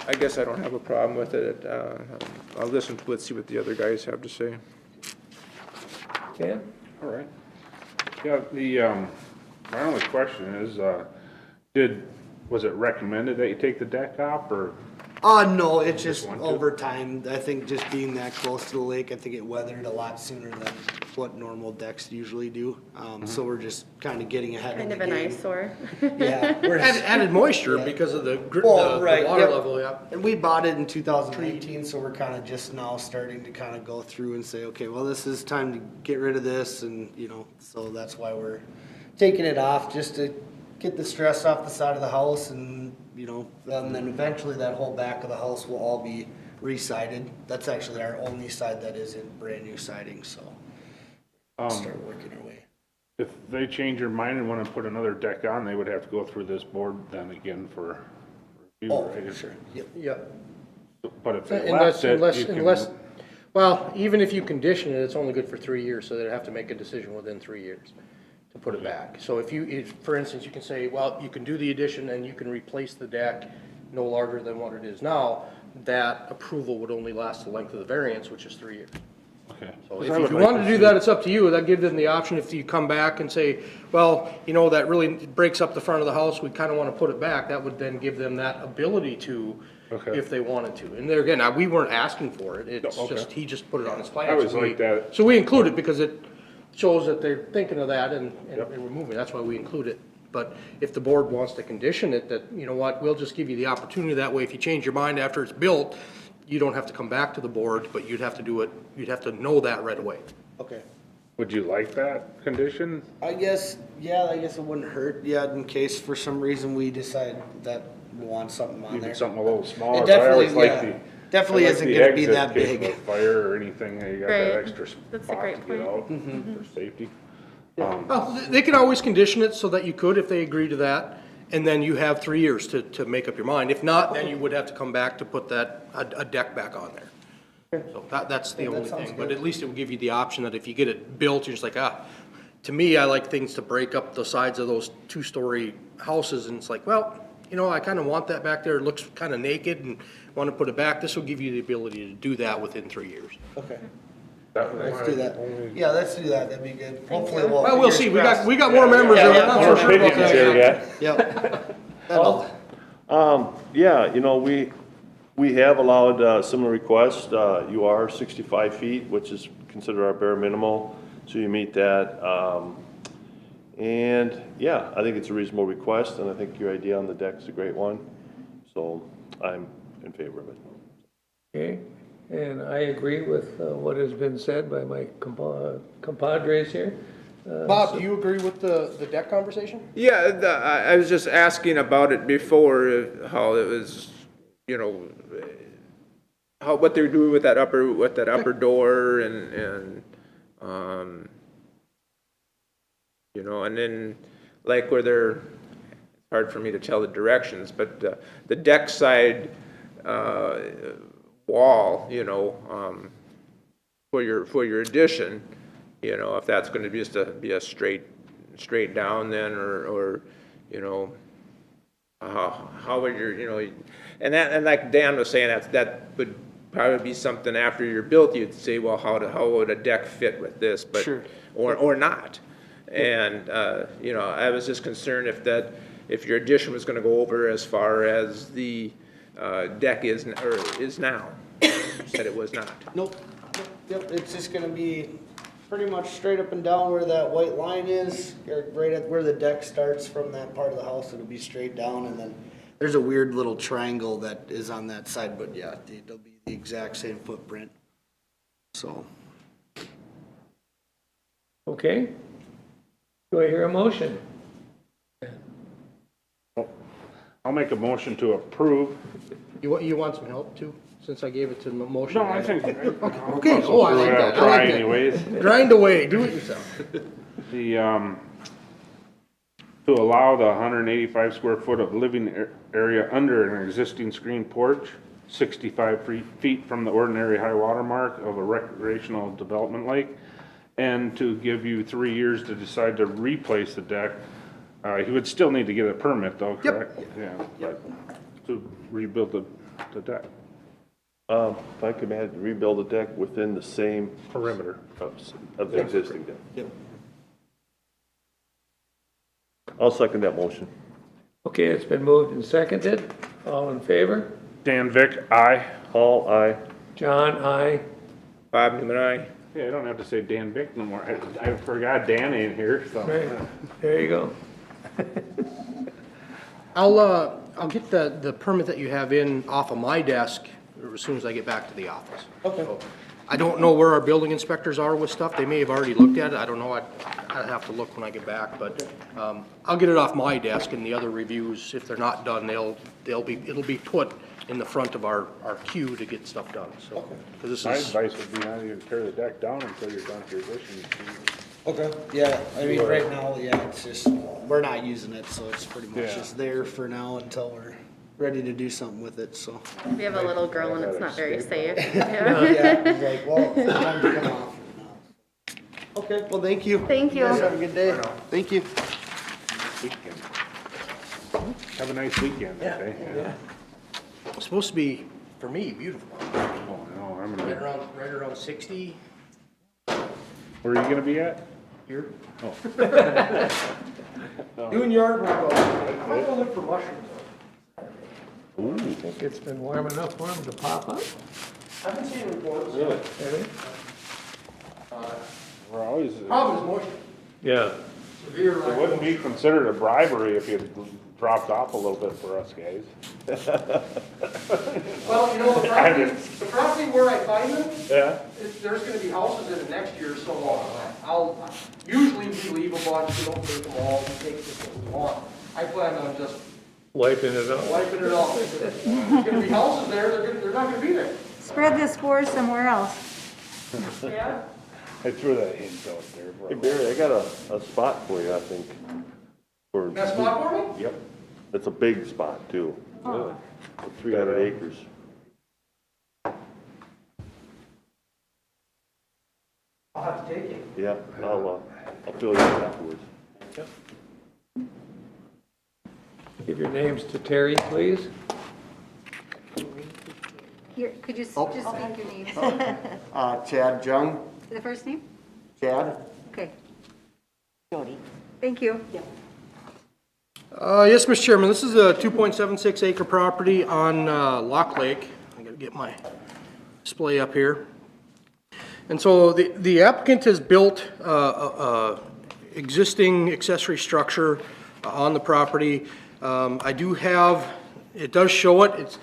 I guess I don't have a problem with it. I'll listen to it, see what the other guys have to say. Ken? All right. Yeah, my only question is, was it recommended that you take the deck off, or? No, it's just want to? over time, I think just being that close to the lake, I think it weathered a lot sooner than what normal decks usually do. So we're just kind of getting ahead of Kind the of an game. eyesore. Yeah, we're Added moisture Yeah. because of the Well, right, water yep. level, yeah. And we bought it in 2019, so we're kind of just now starting to kind of go through and say, okay, well, this is time to get rid of this, and, you know, so that's why we're taking it off, just to get the stress off the side of the house, and, you know, and then eventually that whole back of the house will all be re-sided. That's actually our only side that isn't brand new siding, so start working our way. If they change their mind and want to put another deck on, they would have to go through this board then again for review, Oh, right? for sure, yep. Yep. But if they Unless, left it, unless, you can. unless, well, even if you condition it, it's only good for 3 years, so they'd have to make a decision within 3 years to put it back. So if, for instance, you can say, well, you can do the addition and you can replace the deck no larger than what it is now, that approval would only last the length of the variance, which is 3 years. Okay. So 'Cause if I would you like want to do see- that, it's up to you. That gives them the option if you come back and say, well, you know, that really breaks up the front of the house, we kind of want to put it back. That would then give them that ability to, Okay. if they wanted to. And there again, we weren't asking for it. It's Okay. just, he just put it on his plan. I always So we- like that. So we include it because it shows that they're thinking of that and Yep. removing it. That's why we include it. But if the board wants to condition it, that, you know what, we'll just give you the opportunity that way. If you change your mind after it's built, you don't have to come back to the board, but you'd have to do it, you'd have to know that right away. Okay. Would you like that condition? I guess, yeah, I guess it wouldn't hurt, yeah, in case for some reason we decide that we want something on there. Even something a little smaller? It But I definitely, always like yeah, the- definitely I like isn't the gonna be exit that in case big. of Fire or anything, you got that Right. extra That's a spot great to get point. out for safety. Well, they can always condition it so that you could, if they agree to that, and then you have 3 years to make up your mind. If not, then you would have to come back to put that, a deck back on there. So that's the Yeah, that only sounds thing, but good. at least it would give you the option that if you get it built, you're just like, to me, I like things to break up the sides of those 2-story houses, and it's like, well, you know, I kind of want that back there, it looks kind of naked, and want to put it back. This will give you the ability to do that within 3 years. Okay, That was let's my do that. only- Yeah, let's do that, that'd be good. Hopefully you. we'll. Well, we'll see, fingers crossed. we got more members, Yeah, I'm yeah, not more so sure about opinions here, that. yeah. Yep. That'll- Yeah, you know, we have allowed similar requests. You are 65 feet, which is considered our bare minimal, so you meet that. And yeah, I think it's a reasonable request, and I think your idea on the deck is a great one. So I'm in favor of it. Okay, and I agree with what has been said by my compadres here. Bob, do you agree with the deck conversation? Yeah, I was just asking about it before, how it was, you know, how, what they're doing with that upper door and, you know, and then like where they're, it's hard for me to tell the directions, but the deck side, wall, you know, for your addition, you know, if that's gonna be just be a straight down then, or, you know, how would your, you know, and like Dan was saying, that would probably be something after you're built, you'd say, well, how would a deck fit with this? But Sure. or not. And, you know, I was just concerned if your addition was gonna go over as far as the, deck is now. You said it was not. Nope, yep, it's just gonna be pretty much straight up and down where that white line is, or right at where the deck starts from that part of the house, it'll be straight down, and then there's a weird little triangle that is on that side, but yeah, it'll be the exact same footprint, so. Okay. Do I hear a motion? I'll make a motion to approve. You want some help too, since I gave it to the motion? No, I think. Okay, oh, I like that, I Try like that. anyways. Grind away, do it yourself. The, to allow the 185 square foot of living area under an existing screen porch, 65 feet from the ordinary high water mark of a recreational development lake, and to give you 3 years to decide to replace the deck. He would still need to get a permit though, correct? Yeah, but to rebuild the deck. If I could add, rebuild the deck within the same Perimeter. of the existing deck. Yep. I'll second that motion. Okay, it's been moved and seconded. All in favor? Dan Vick, aye. Paul, aye. John, aye. Bob Newman, aye. Yeah, I don't have to say Dan Vick no more. I forgot Dan ain't here, so. Right, there you go. I'll get the permit that you have in off of my desk as soon as I get back to the office. Okay. So, I don't know where our building inspectors are with stuff. They may have already looked at it. I don't know. I'd have to look when I get back, but, I'll get it off my desk, and the other reviews, if they're not done, it'll be put in the front of our queue to get stuff done, so. 'Cause this My is, advice would be not even tear the deck down until you're done with your addition. Okay, yeah, I mean, right now, yeah, it's just, we're not using it, so it's pretty much Yeah. just there for now until we're ready to do something with it, so. We have a little girl and it's not very safe. Yeah, I was like, well, it's time to come off for now. Okay, well, thank you. Thank you. You guys have a good day. Thank you. Weekend. Have a nice weekend, okay? Yeah. it's supposed to be, for me, beautiful. Oh, no, I'm Right gonna, around 60 where are you gonna be at? here. Oh. Doing yard work. I might go look for mushrooms. I think it's been warm enough for them to pop up. I haven't seen reports. Really? Really? We're always, Problem is moisture. Yeah. Severe it lack wouldn't be considered a bribery if you dropped off a little bit for us guys. Well, you know, the property where I find them, Yeah. there's gonna be houses in it next year, so usually we leave a bunch, we don't take them all, we take just what we want. I plan on just Wiping it out. wiping it off. There's gonna be houses there, they're not gonna be there. Spread the spores somewhere else. Yeah. I threw that hint out there. Hey Barry, I got a spot for you, I think. For, That spot for me? Yep. it's a big spot too. Really? 300 acres. I'll have to take it. Yeah, I'll fill you in afterwards. Give your names to Terry, please. Here, could you just speak your name? Chad Jung, The first name? Chad. Okay. Jody. Thank you. Yes, Mr. Chairman, this is a 2.76 acre property on Lock Lake. I gotta get my display up here. And so the applicant has built a existing accessory structure on the property. I do have, it does show it,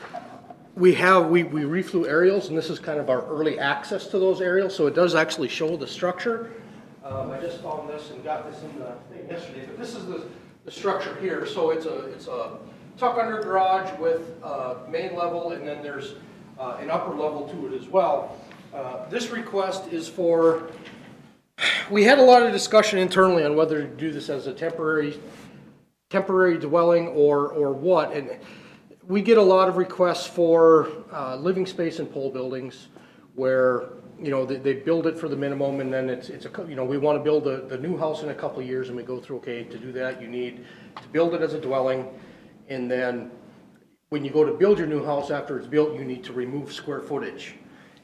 we reflew aerials, and this is kind of our early access to those aerials, so it does actually show the structure. I just found this and got this in the thing yesterday, but this is the structure here. So it's a tuck under garage with main level, and then there's an upper level to it as well. This request is for, we had a lot of discussion internally on whether to do this as a temporary dwelling or what, and we get a lot of requests for living space in pole buildings where, you know, they build it for the minimum, and then we want to build the new house in a couple of years, and we go through, okay, to do that, you need to build it as a dwelling, and then when you go to build your new house after it's built, you need to remove square footage.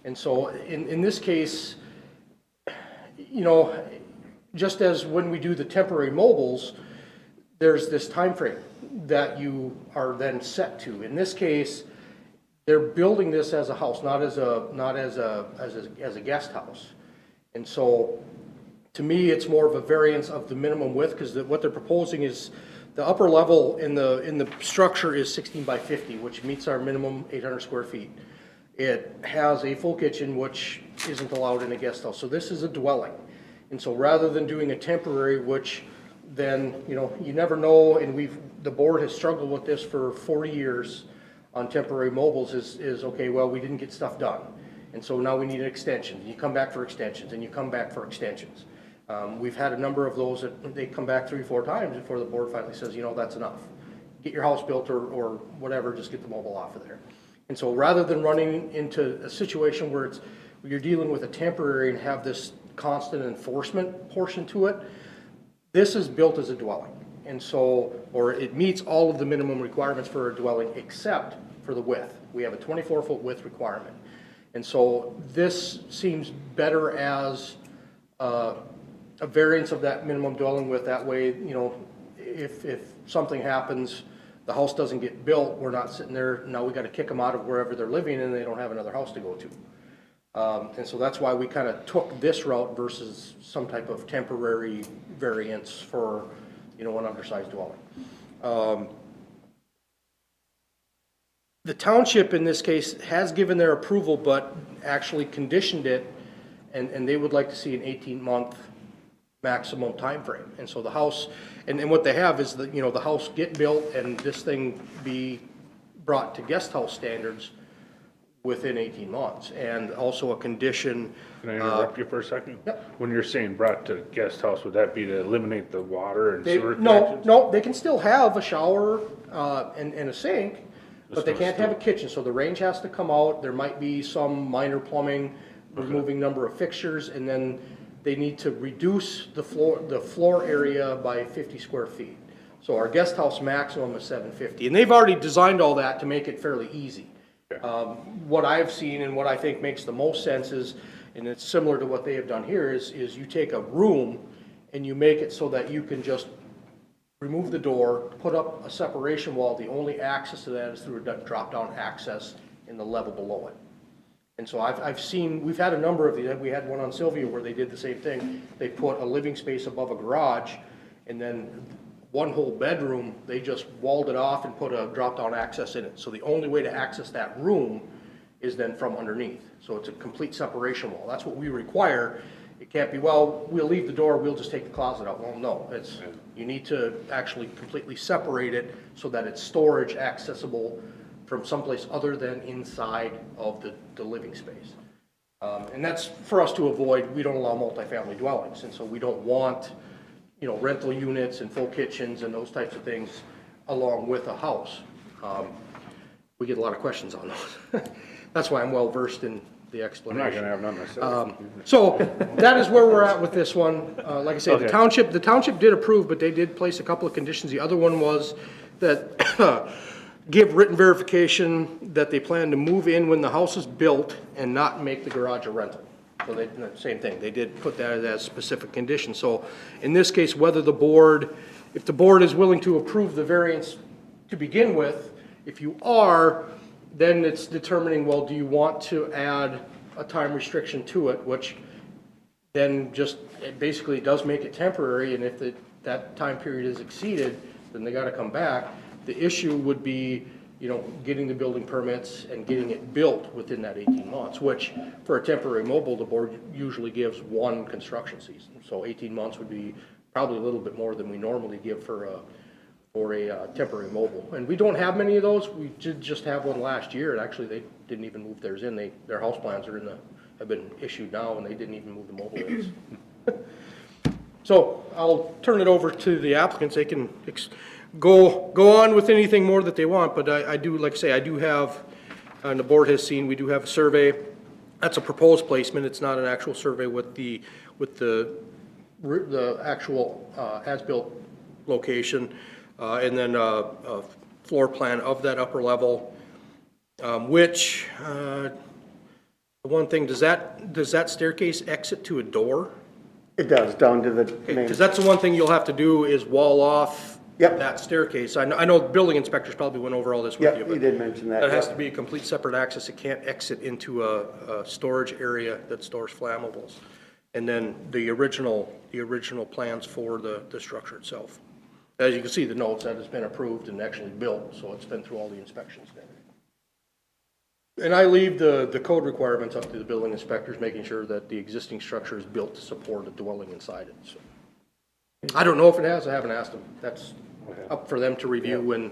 And so in this case, you know, just as when we do the temporary mobiles, there's this time frame that you are then set to. In this case, they're building this as a house, not as a guest house. And so, to me, it's more of a variance of the minimum width, because what they're proposing is the upper level in the structure is 16 by 50, which meets our minimum 800 square feet. It has a full kitchen, which isn't allowed in a guest house. So this is a dwelling. And so rather than doing a temporary, which then, you know, you never know, and the board has struggled with this for 40 years on temporary mobiles, is okay, well, we didn't get stuff done. And so now we need an extension. You come back for extensions, and you come back for extensions. We've had a number of those that they come back 3-4 times before the board finally says, you know, that's enough. Get your house built or whatever, just get the mobile off of there. And so rather than running into a situation where you're dealing with a temporary and have this constant enforcement portion to it, this is built as a dwelling. And so, or it meets all of the minimum requirements for a dwelling except for the width. We have a 24-foot width requirement. And so this seems better as a variance of that minimum dwelling width. That way, you know, if something happens, the house doesn't get built, we're not sitting there, now we got to kick them out of wherever they're living and they don't have another house to go to. And so that's why we kind of took this route versus some type of temporary variance for, you know, an undersized dwelling. The township in this case has given their approval, but actually conditioned it, and they would like to see an 18-month maximum time frame. And so the house, and what they have is that, you know, the house get built and this thing be brought to guest house standards within 18 months. And also a condition. Can I interrupt you for a second? Yep. When you're saying brought to guest house, would that be to eliminate the water and They, sewer no, connections? no, they can still have a shower and a sink, but they Just can't have a kitchen, so the range has to come out. There might be some minor plumbing, removing number of fixtures, and then they need to reduce the floor area by 50 square feet. So our guest house maximum is 750, and they've already designed all that to make it fairly easy. What I've seen and what I think makes the most sense is, and it's similar to what they have done here, is you take a room and you make it so that you can just remove the door, put up a separation wall. The only access to that is through a drop-down access in the level below it. And so I've seen, we've had a number of these. We had one on Sylvia where they did the same thing. They put a living space above a garage, and then one whole bedroom, they just walled it off and put a drop-down access in it. So the only way to access that room is then from underneath. So it's a complete separation wall. That's what we require. It can't be, well, we'll leave the door, we'll just take the closet out. Well, no, you need to actually completely separate it so that it's storage accessible from someplace other than inside of the living space. And that's for us to avoid. We don't allow multifamily dwellings, and so we don't want, you know, rental units and full kitchens and those types of things along with a house. We get a lot of questions on those. That's why I'm well versed in the I'm explanation. not gonna have none myself. So that is where we're at with this one. Like I say, Okay. the township did approve, but they did place a couple of conditions. The other one was that give written verification that they plan to move in when the house is built and not make the garage a rental. So they, same thing, they did put that as specific condition. So in this case, whether if the board is willing to approve the variance to begin with, if you are, then it's determining, well, do you want to add a time restriction to it, which then just, it basically does make it temporary, and if that time period is exceeded, then they gotta come back. The issue would be, you know, getting the building permits and getting it built within that 18 months, which for a temporary mobile, the board usually gives one construction season. So 18 months would be probably a little bit more than we normally give for a temporary mobile. And we don't have many of those. We did just have one last year, and actually they didn't even move theirs in. Their house plans are have been issued now, and they didn't even move the mobile in. So I'll turn it over to the applicants. They can go on with anything more that they want, but I do, like I say, I do have, and the board has seen, we do have a survey. That's a proposed placement. It's not an actual survey with the actual as-built location. And then floor plan of that upper level, which, the one thing, does that staircase exit to a door? It does, down to the main. Because that's the one thing you'll have to do is wall off Yep. that staircase. I know the building inspectors probably went over all this with you, Yep, he but did mention that. that has yep. to be a complete separate access. It can't exit into a storage area that stores flammables. And then the original plans for the structure itself. As you can see, the notes, that has been approved and actually built, so it's been through all the inspections and everything. And I leave the code requirements up to the building inspectors, making sure that the existing structure is built to support a dwelling inside it, so. I don't know if it has, I haven't asked them. That's up for them to review when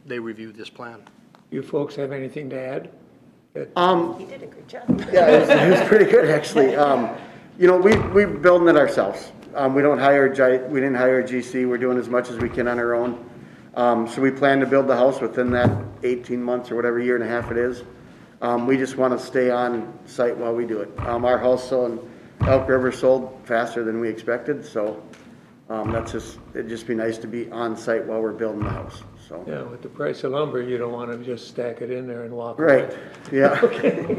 they review this plan. You folks have anything to add? You did a good job. Yeah, it was pretty good, actually. You know, we're building it ourselves. We didn't hire a GC. We're doing as much as we can on our own. So we plan to build the house within that 18 months or whatever, year and a half it is. We just want to stay on site while we do it. Our house in Elk River sold faster than we expected, so it'd just be nice to be on site while we're building the house, so. Yeah, with the price of lumber, you don't want to just stack it in there and walk away. Right, yeah.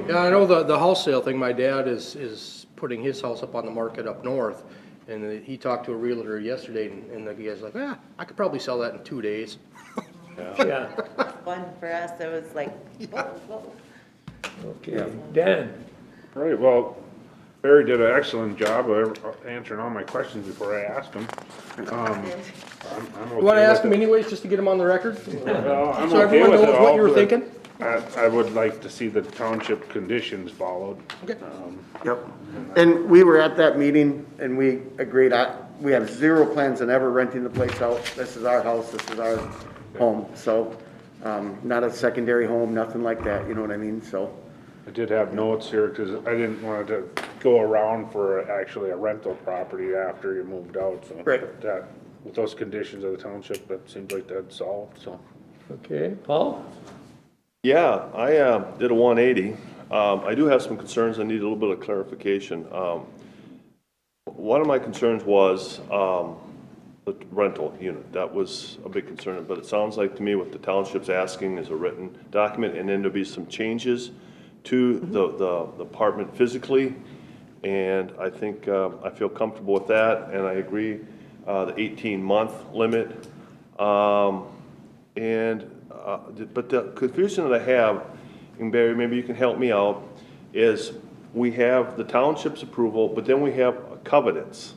Yeah, I know the house sale thing, my dad is putting his house up on the market up north, and he talked to a realtor yesterday, and the guy's like, I could probably sell that in 2 days. Yeah, Fun for us, it was like, whoa, whoa. okay. Dan? Right, well, Barry did an excellent job of answering all my questions before I asked him. I'm okay You want to ask with him it. anyways, just to get him on the record? Well, I'm So okay everyone with it knows all, what you were but thinking? I would like to see the township conditions followed. Okay. Yep. And we were at that meeting and we agreed, we have zero plans on ever renting the place out. This is our house, this is our home, so, not a secondary home, nothing like that, you know what I mean, so. I did have notes here, because I didn't want to go around for actually a rental property after you moved out, so. Right. That, with those conditions of the township, that seems like that's solved, so. Okay, Paul? Yeah, I did a 180. I do have some concerns. I need a little bit of clarification. One of my concerns was the rental unit. That was a big concern, but it sounds like to me what the township's asking is a written document, and then there'll be some changes to the apartment physically, and I think I feel comfortable with that, and I agree the 18-month limit. But the confusion that I have, and Barry, maybe you can help me out, is we have the township's approval, but then we have covenants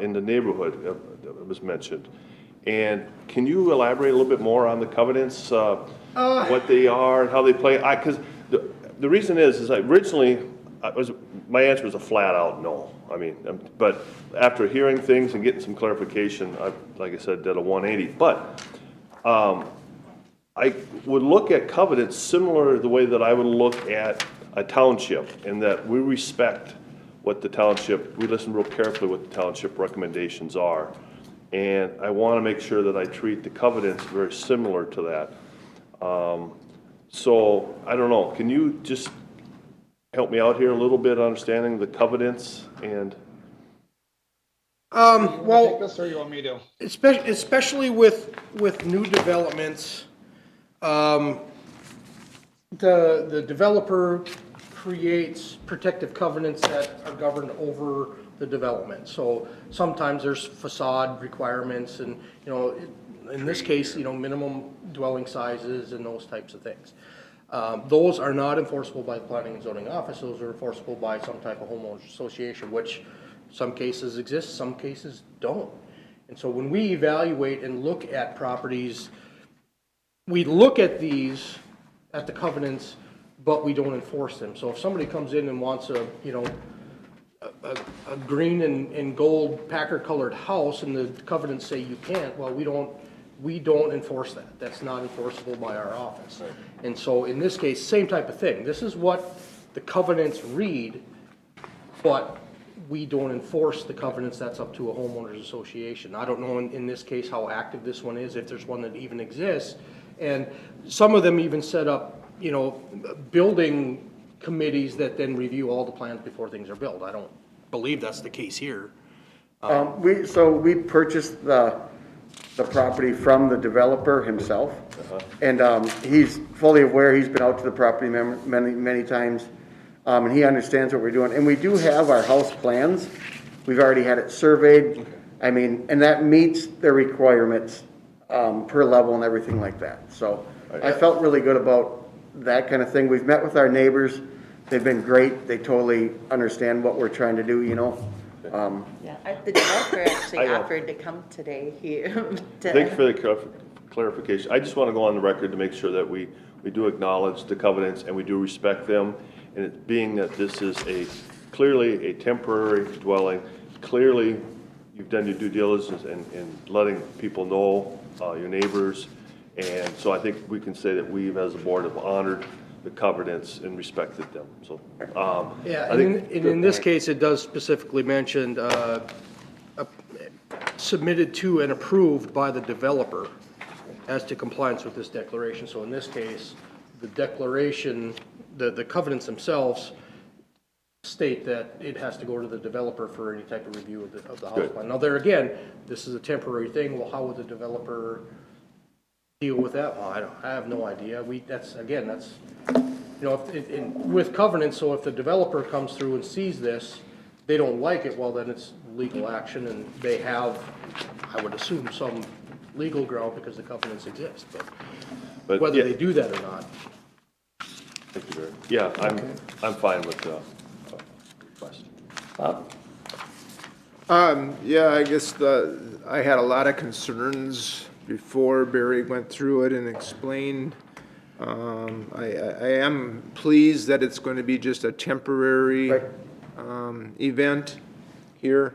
in the neighborhood that was mentioned. And can you elaborate a little bit more on the covenants, what they are and how they play? Because the reason is I originally, my answer was a flat out no. I mean, but after hearing things and getting some clarification, like I said, did a 180. But I would look at covenants similar to the way that I would look at a township, in that we respect what the township, we listen real carefully what the township recommendations are. And I want to make sure that I treat the covenants very similar to that. So, I don't know, can you just help me out here a little bit understanding the covenants and? Well, Take this, or you want me to? especially with new developments, the developer creates protective covenants that are governed over the development. So sometimes there's facade requirements and, in this case, minimum dwelling sizes and those types of things. Those are not enforceable by the planning and zoning office. Those are enforceable by some type of homeowners association, which some cases exist, some cases don't. And so when we evaluate and look at properties, we look at the covenants, but we don't enforce them. So if somebody comes in and wants a green and gold Packard colored house and the covenants say you can't, well, we don't enforce that. That's not enforceable by our office. And so in this case, same type of thing. This is what the covenants read, but we don't enforce the covenants. That's up to a homeowners association. I don't know in this case how active this one is, if there's one that even exists. And some of them even set up, building committees that then review all the plans before things are built. I don't believe that's the case here. We purchased the the property from the developer himself. And he's fully aware, he's been out to the property many times, and he understands what we're doing. And we do have our house plans. We've already had it surveyed. I mean, and that meets their requirements per level and everything like that. So I felt really good about that kind of thing. We've met with our neighbors. They've been great. They totally understand what we're trying to do, you know? Yeah, the developer actually I know. offered to come today. Thank you for the clarification. I just want to go on the record to make sure that we do acknowledge the covenants and we do respect them. And it being that this is clearly a temporary dwelling, clearly you've done your due diligence in letting people know, your neighbors. And so I think we can say that we as a board have honored the covenants and respected them, so. Yeah, I think- and in this case, it does specifically mention, submitted to and approved by the developer as to compliance with this declaration. So in this case, the declaration, the covenants themselves state that it has to go to the developer for any type of review of the house Good. plan. Now, there again, this is a temporary thing. Well, how would the developer deal with that? Well, I have no idea. That's, you know, with covenants, so if the developer comes through and sees this, they don't like it, well, then it's legal action, and they have, I would assume, some legal ground because the covenants exist, but whether yeah. they do that or not. Thank you, Barry. Yeah, I'm fine with the request. Yeah, I guess I had a lot of concerns before Barry went through it and explained. I am pleased that it's going to be just a temporary event here.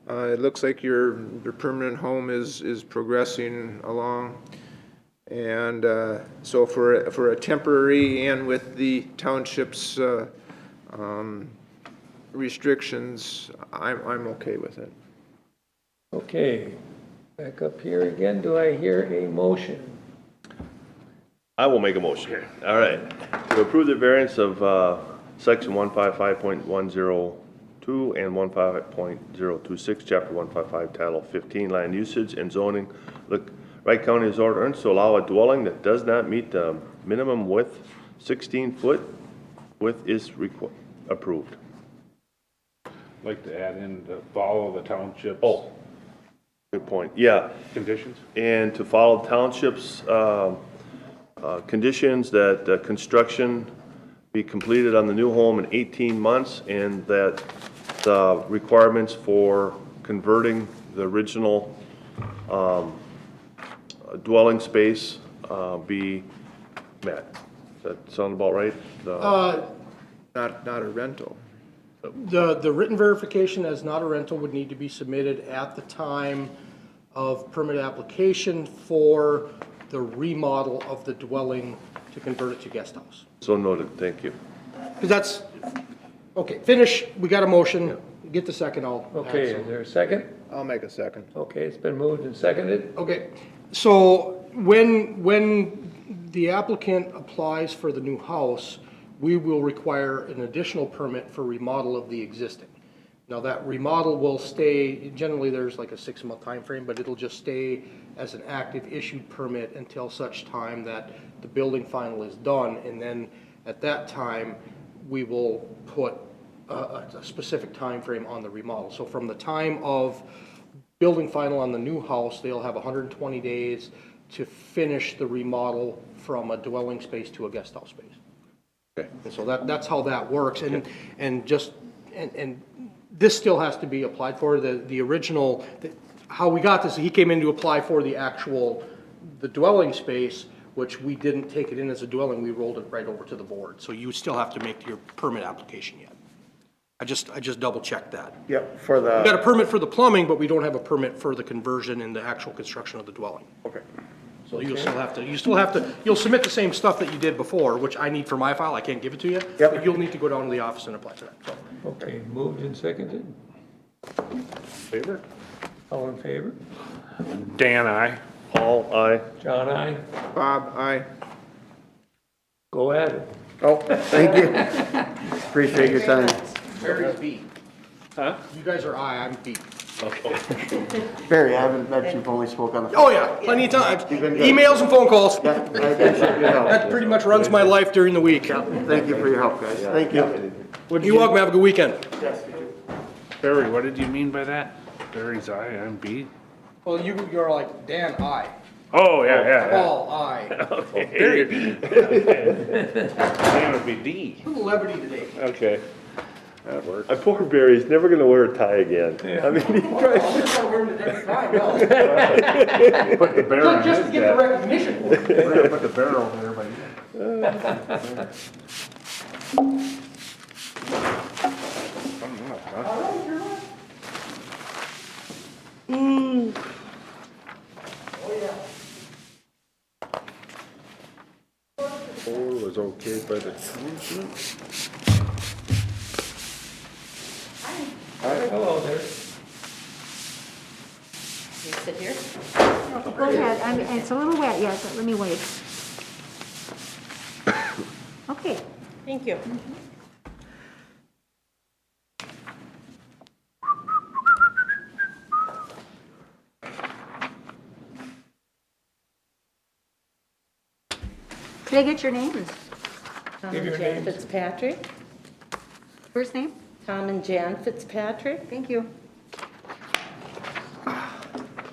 It looks like your permanent home is progressing along. And so for a temporary and with the township's restrictions, I'm okay with it. Okay, back up here again. Do I hear a motion? I will make a motion. All right. To approve the variance of section 155.102 and 155.026, chapter 155, title 15, land usage and zoning. Look, Wright County is ordinance to allow a dwelling that does not meet the minimum width, 16-foot width is approved. Like to add in to follow the township's Oh, good point. Yeah. conditions? And to follow township's conditions that construction be completed on the new home in 18 months and that the requirements for converting the original dwelling space be met. Does that sound about right? Not a rental. The written verification as not a rental would need to be submitted at the time of permit application for the remodel of the dwelling to convert it to guest house. So noted, thank you. Because that's, okay, finish, we got a motion, get the second, I'll add Okay, some. is there a second? I'll make a second. Okay, it's been moved and seconded. Okay, so when the applicant applies for the new house, we will require an additional permit for remodel of the existing. Now, that remodel will stay, generally there's like a 6-month time frame, but it'll just stay as an active issued permit until such time that the building final is done, and then at that time, we will put a specific time frame on the remodel. So from the time of building final on the new house, they'll have 120 days to finish the remodel from a dwelling space to a guest house space. Okay. And so that's how that works, and this still has to be applied for, the original, how we got this, he came in to apply for the dwelling space, which we didn't take it in as a dwelling, we rolled it right over to the board, so you still have to make your permit application yet. I just double checked that. Yep, for We got the, a permit for the plumbing, but we don't have a permit for the conversion and the actual construction of the dwelling. okay. So you'll you'll submit the same stuff that you did before, which I need for my file, I can't give it to you. Yep. But you'll need to go down to the office and apply for that, so. Okay, moved and seconded. Favor? All in favor? Dan, aye. All aye. John, aye. Bob, aye. Go at it. Oh, thank you. Appreciate your time. Mary's B. Huh? You guys are I, I'm B. Barry, I haven't met you've only spoke on the phone. Oh, yeah, plenty of times. You've been good. Emails and phone calls. Yeah, I appreciate your help. That pretty much runs my life during the week. Thank you for your help, guys. Thank you. You're welcome, have a good weekend. Barry, what did you mean by that? Barry's I, I'm B? Well, you're like Dan I. Oh, yeah. Paul I. Barry B. Name would be D. Little levity today. Okay. That works. Poor Barry, he's never gonna wear a tie again. I mean, he tries. I'm gonna start wearing it every time, no. Put the bear on Just to his get the desk. recognition. We're gonna put the bear over there by you. Four was okay by the township. Hello there. You sit here? Go ahead, I mean, it's a little wet yet, but let me wait. Okay, Thank you. could I get your name? Tom and Jan Fitzpatrick. First name? Tom and Jan Fitzpatrick. Thank you.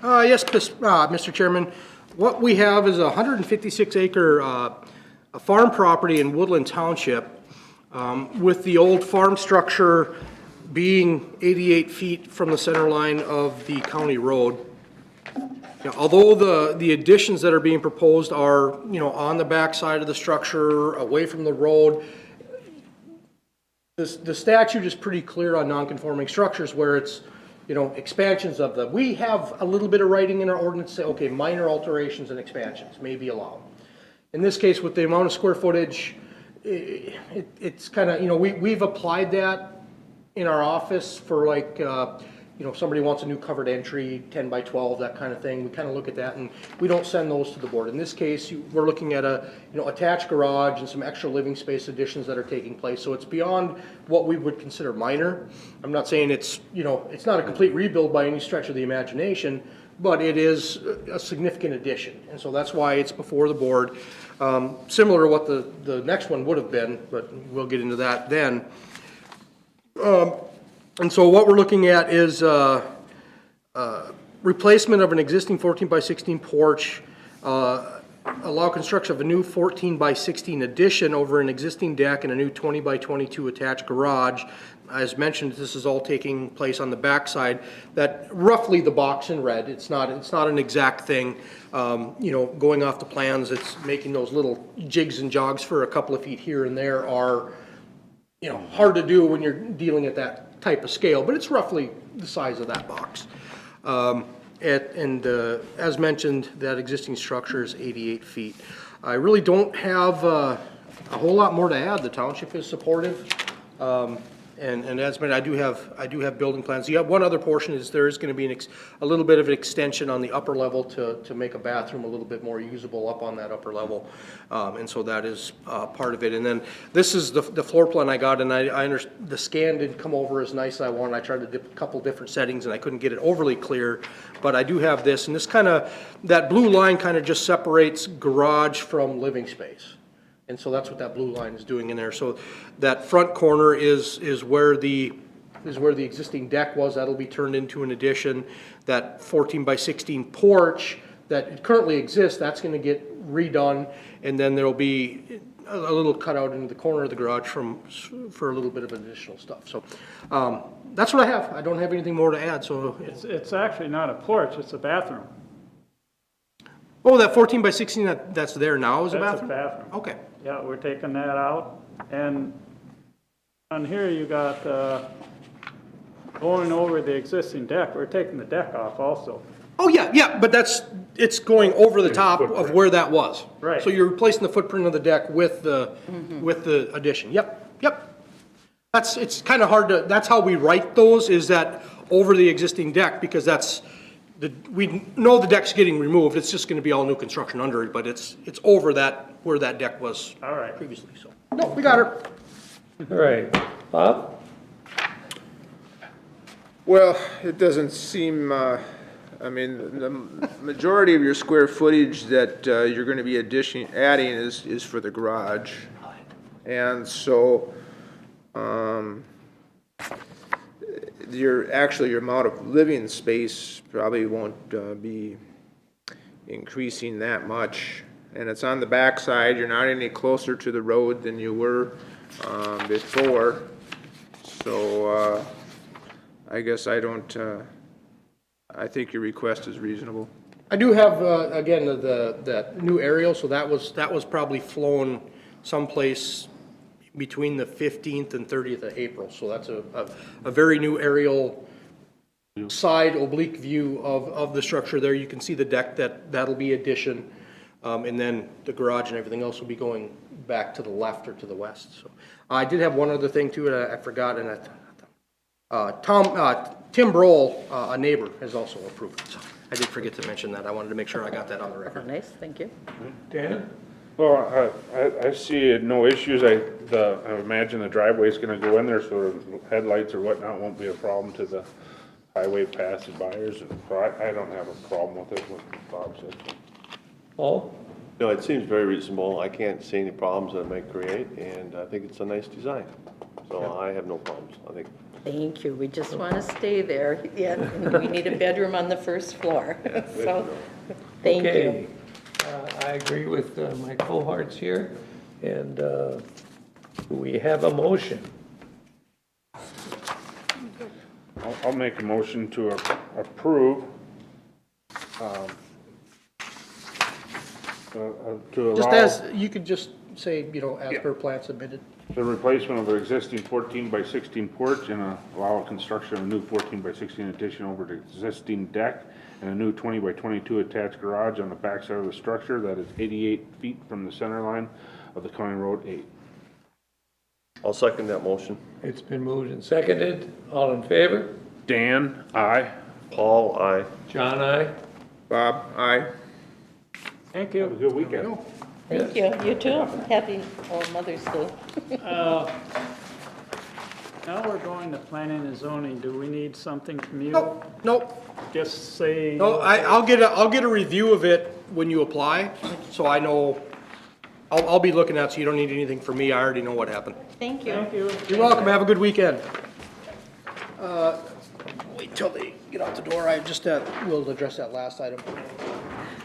Yes, Mr. Chairman, what we have is a 156-acre a farm property in Woodland Township, with the old farm structure being 88 feet from the center line of the county road. Now, although the additions that are being proposed are, on the back side of the structure, away from the road, the statute is pretty clear on non-conforming structures where it's, expansions of them. We have a little bit of writing in our ordinance, say, okay, minor alterations and expansions may be allowed. In this case, with the amount of square footage, it's kind of, we've applied that in our office for like, somebody wants a new covered entry, 10 by 12, that kind of thing. We kind of look at that and we don't send those to the board. In this case, we're looking at a, attached garage and some extra living space additions that are taking place. So it's beyond what we would consider minor. I'm not saying it's, it's not a complete rebuild by any stretch of the imagination, but it is a significant addition. And so that's why it's before the board. Similar to what the next one would have been, but we'll get into that then. And so what we're looking at is replacement of an existing 14 by 16 porch, allow construction of a new 14 by 16 addition over an existing deck and a new 20 by 22 attached garage. As mentioned, this is all taking place on the backside. That roughly the box in red. It's not an exact thing. Going off the plans, it's making those little jigs and jogs for a couple of feet here and there are, hard to do when you're dealing at that type of scale, but it's roughly the size of that box. As mentioned, that existing structure is 88 feet. I really don't have a whole lot more to add. The township is supportive. And as mentioned, I do have building plans. You have one other portion is there is going to be a little bit of an extension on the upper level to make a bathroom a little bit more usable up on that upper level. And so that is part of it. And then this is the floor plan I got, and I understand the scan didn't come over as nice as I wanted. I tried to dip a couple different settings and I couldn't get it overly clear, but I do have this. And this that blue line kind of just separates garage from living space. And so that's what that blue line is doing in there. So that front corner is where the existing deck was. That'll be turned into an addition. That 14 by 16 porch that currently exists, that's going to get redone. And then there'll be a little cutout into the corner of the garage for a little bit of additional stuff. So that's what I have. I don't have anything more to add. So It's actually not a porch, it's a bathroom. oh, that 14 by 16 that's there now is a bathroom? That's a bathroom. Okay. Yeah, we're taking that out. And on here you got, going over the existing deck, we're taking the deck off also. Oh, yeah, but it's going over the top of where that was. Right. So you're replacing the footprint of the deck with the addition. Yep. It's kind of hard that's how we write those, is that over the existing deck, because we know the deck's getting removed, it's just gonna be all new construction under it, but it's over where that deck was All right. previously, so. No, we got her. All right, Bob? Well, it doesn't seem, I mean, the majority of your square footage that you're gonna be adding is for the garage. And so, your amount of living space probably won't be increasing that much. And it's on the backside, you're not any closer to the road than you were before. So, I guess I don't, I think your request is reasonable. I do have, again, that new aerial, so that was probably flown someplace between the 15th and 30th of April. So that's a very new aerial side oblique view of the structure there. You can see the deck, that'll be addition. And then the garage and everything else will be going back to the left or to the west. So I did have one other thing too, and I forgot, and Tim Broll, a neighbor, has also approved it. So I did forget to mention that. I wanted to make sure I got that on the record. Nice, thank you. Dan? Well, I see no issues. I imagine the driveway's gonna go in there, so headlights or whatnot won't be a problem to the highway passing buyers. So I don't have a problem with it, what Bob said. Paul? No, it seems very reasonable. I can't see any problems that it may create, and I think it's a nice design. So I have no problems, I think. Thank you. We just want to stay there. Yeah, and we need a bedroom on the first floor. So, thank you. Okay. I agree with my cohorts here, and we have a motion. I'll make a motion to approve, to Just allow as, you could just say, as per plan submitted. the replacement of an existing 14 by 16 porch and allow construction of a new 14 by 16 addition over the existing deck and a new 20 by 22 attached garage on the backside of the structure that is 88 feet from the center line of the County Road 8. I'll second that motion. It's been moved and seconded. All in favor? Dan, aye. Paul, aye. John, aye. Bob, aye. Thank Have a you. good weekend. Thank you. You too. Happy Mother's Day. Now we're going to planning and zoning. Do we need something from you? Nope. Just say. No, I'll get a review of it when you apply, so I know, I'll be looking at, so you don't need anything from me. I already know what happened. Thank you. Thank you. You're welcome. Have a good weekend. Wait till they get out the door. I just, we'll address that last item.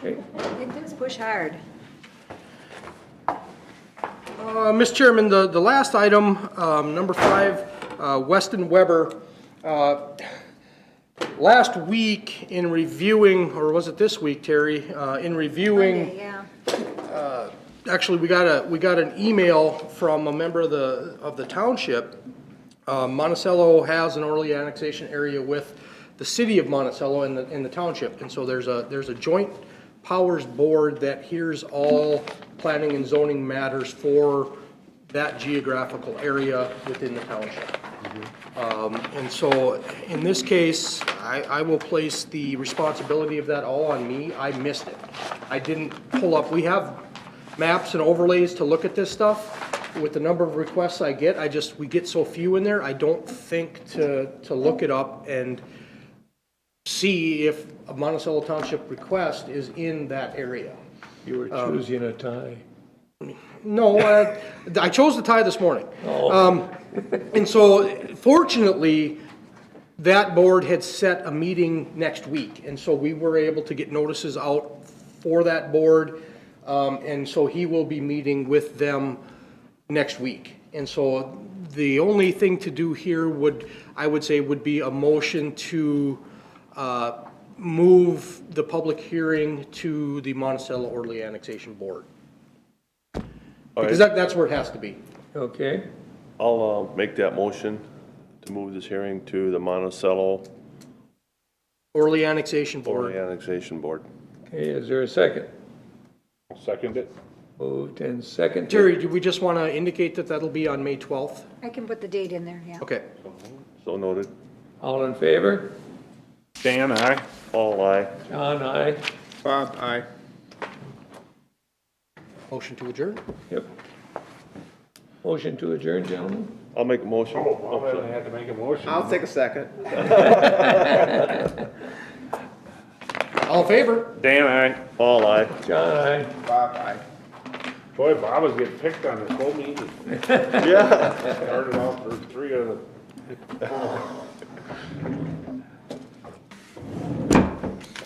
Okay. It does push hard. Mr. Chairman, the last item, number 5, Weston Weber. Last week in reviewing, or was it this week, Terry? In reviewing. Monday, yeah. Actually, we got an email from a member of the township. Monticello has an early annexation area with the city of Monticello in the township, and so there's a joint powers board that hears all planning and zoning matters for that geographical area within the township. And so in this case, I will place the responsibility of that all on me. I missed it. I didn't pull up. We have maps and overlays to look at this stuff. With the number of requests I get, we get so few in there, I don't think to look it up and see if a Monticello Township request is in that area. You were choosing a tie. No, I chose the tie this morning. Oh. And so fortunately, that board had set a meeting next week. And so we were able to get notices out for that board. And so he will be meeting with them next week. And so the only thing to do here I would say would be a motion to move the public hearing to the Monticello Orderly Annexation Board. Because that's where it has to be. Okay. I'll make that motion to move this hearing to the Monticello Orderly Annexation Board. Orderly Annexation Board. Okay, is there a second? I'll second it. Moved and seconded. Terry, do we just want to indicate that that'll be on May 12th? I can put the date in there, yeah. Okay. So noted. All in favor? Dan, aye. Paul, aye. John, aye. Bob, aye. Motion to adjourn? Yep. Motion to adjourn, gentlemen? I'll make a motion. Oh, well, I had to make a motion. I'll take a second. All in favor? Dan, I, All aye. John, aye. Bye-bye. boy, Bob was getting picked on this whole meeting. Yeah. Started out for 3 of the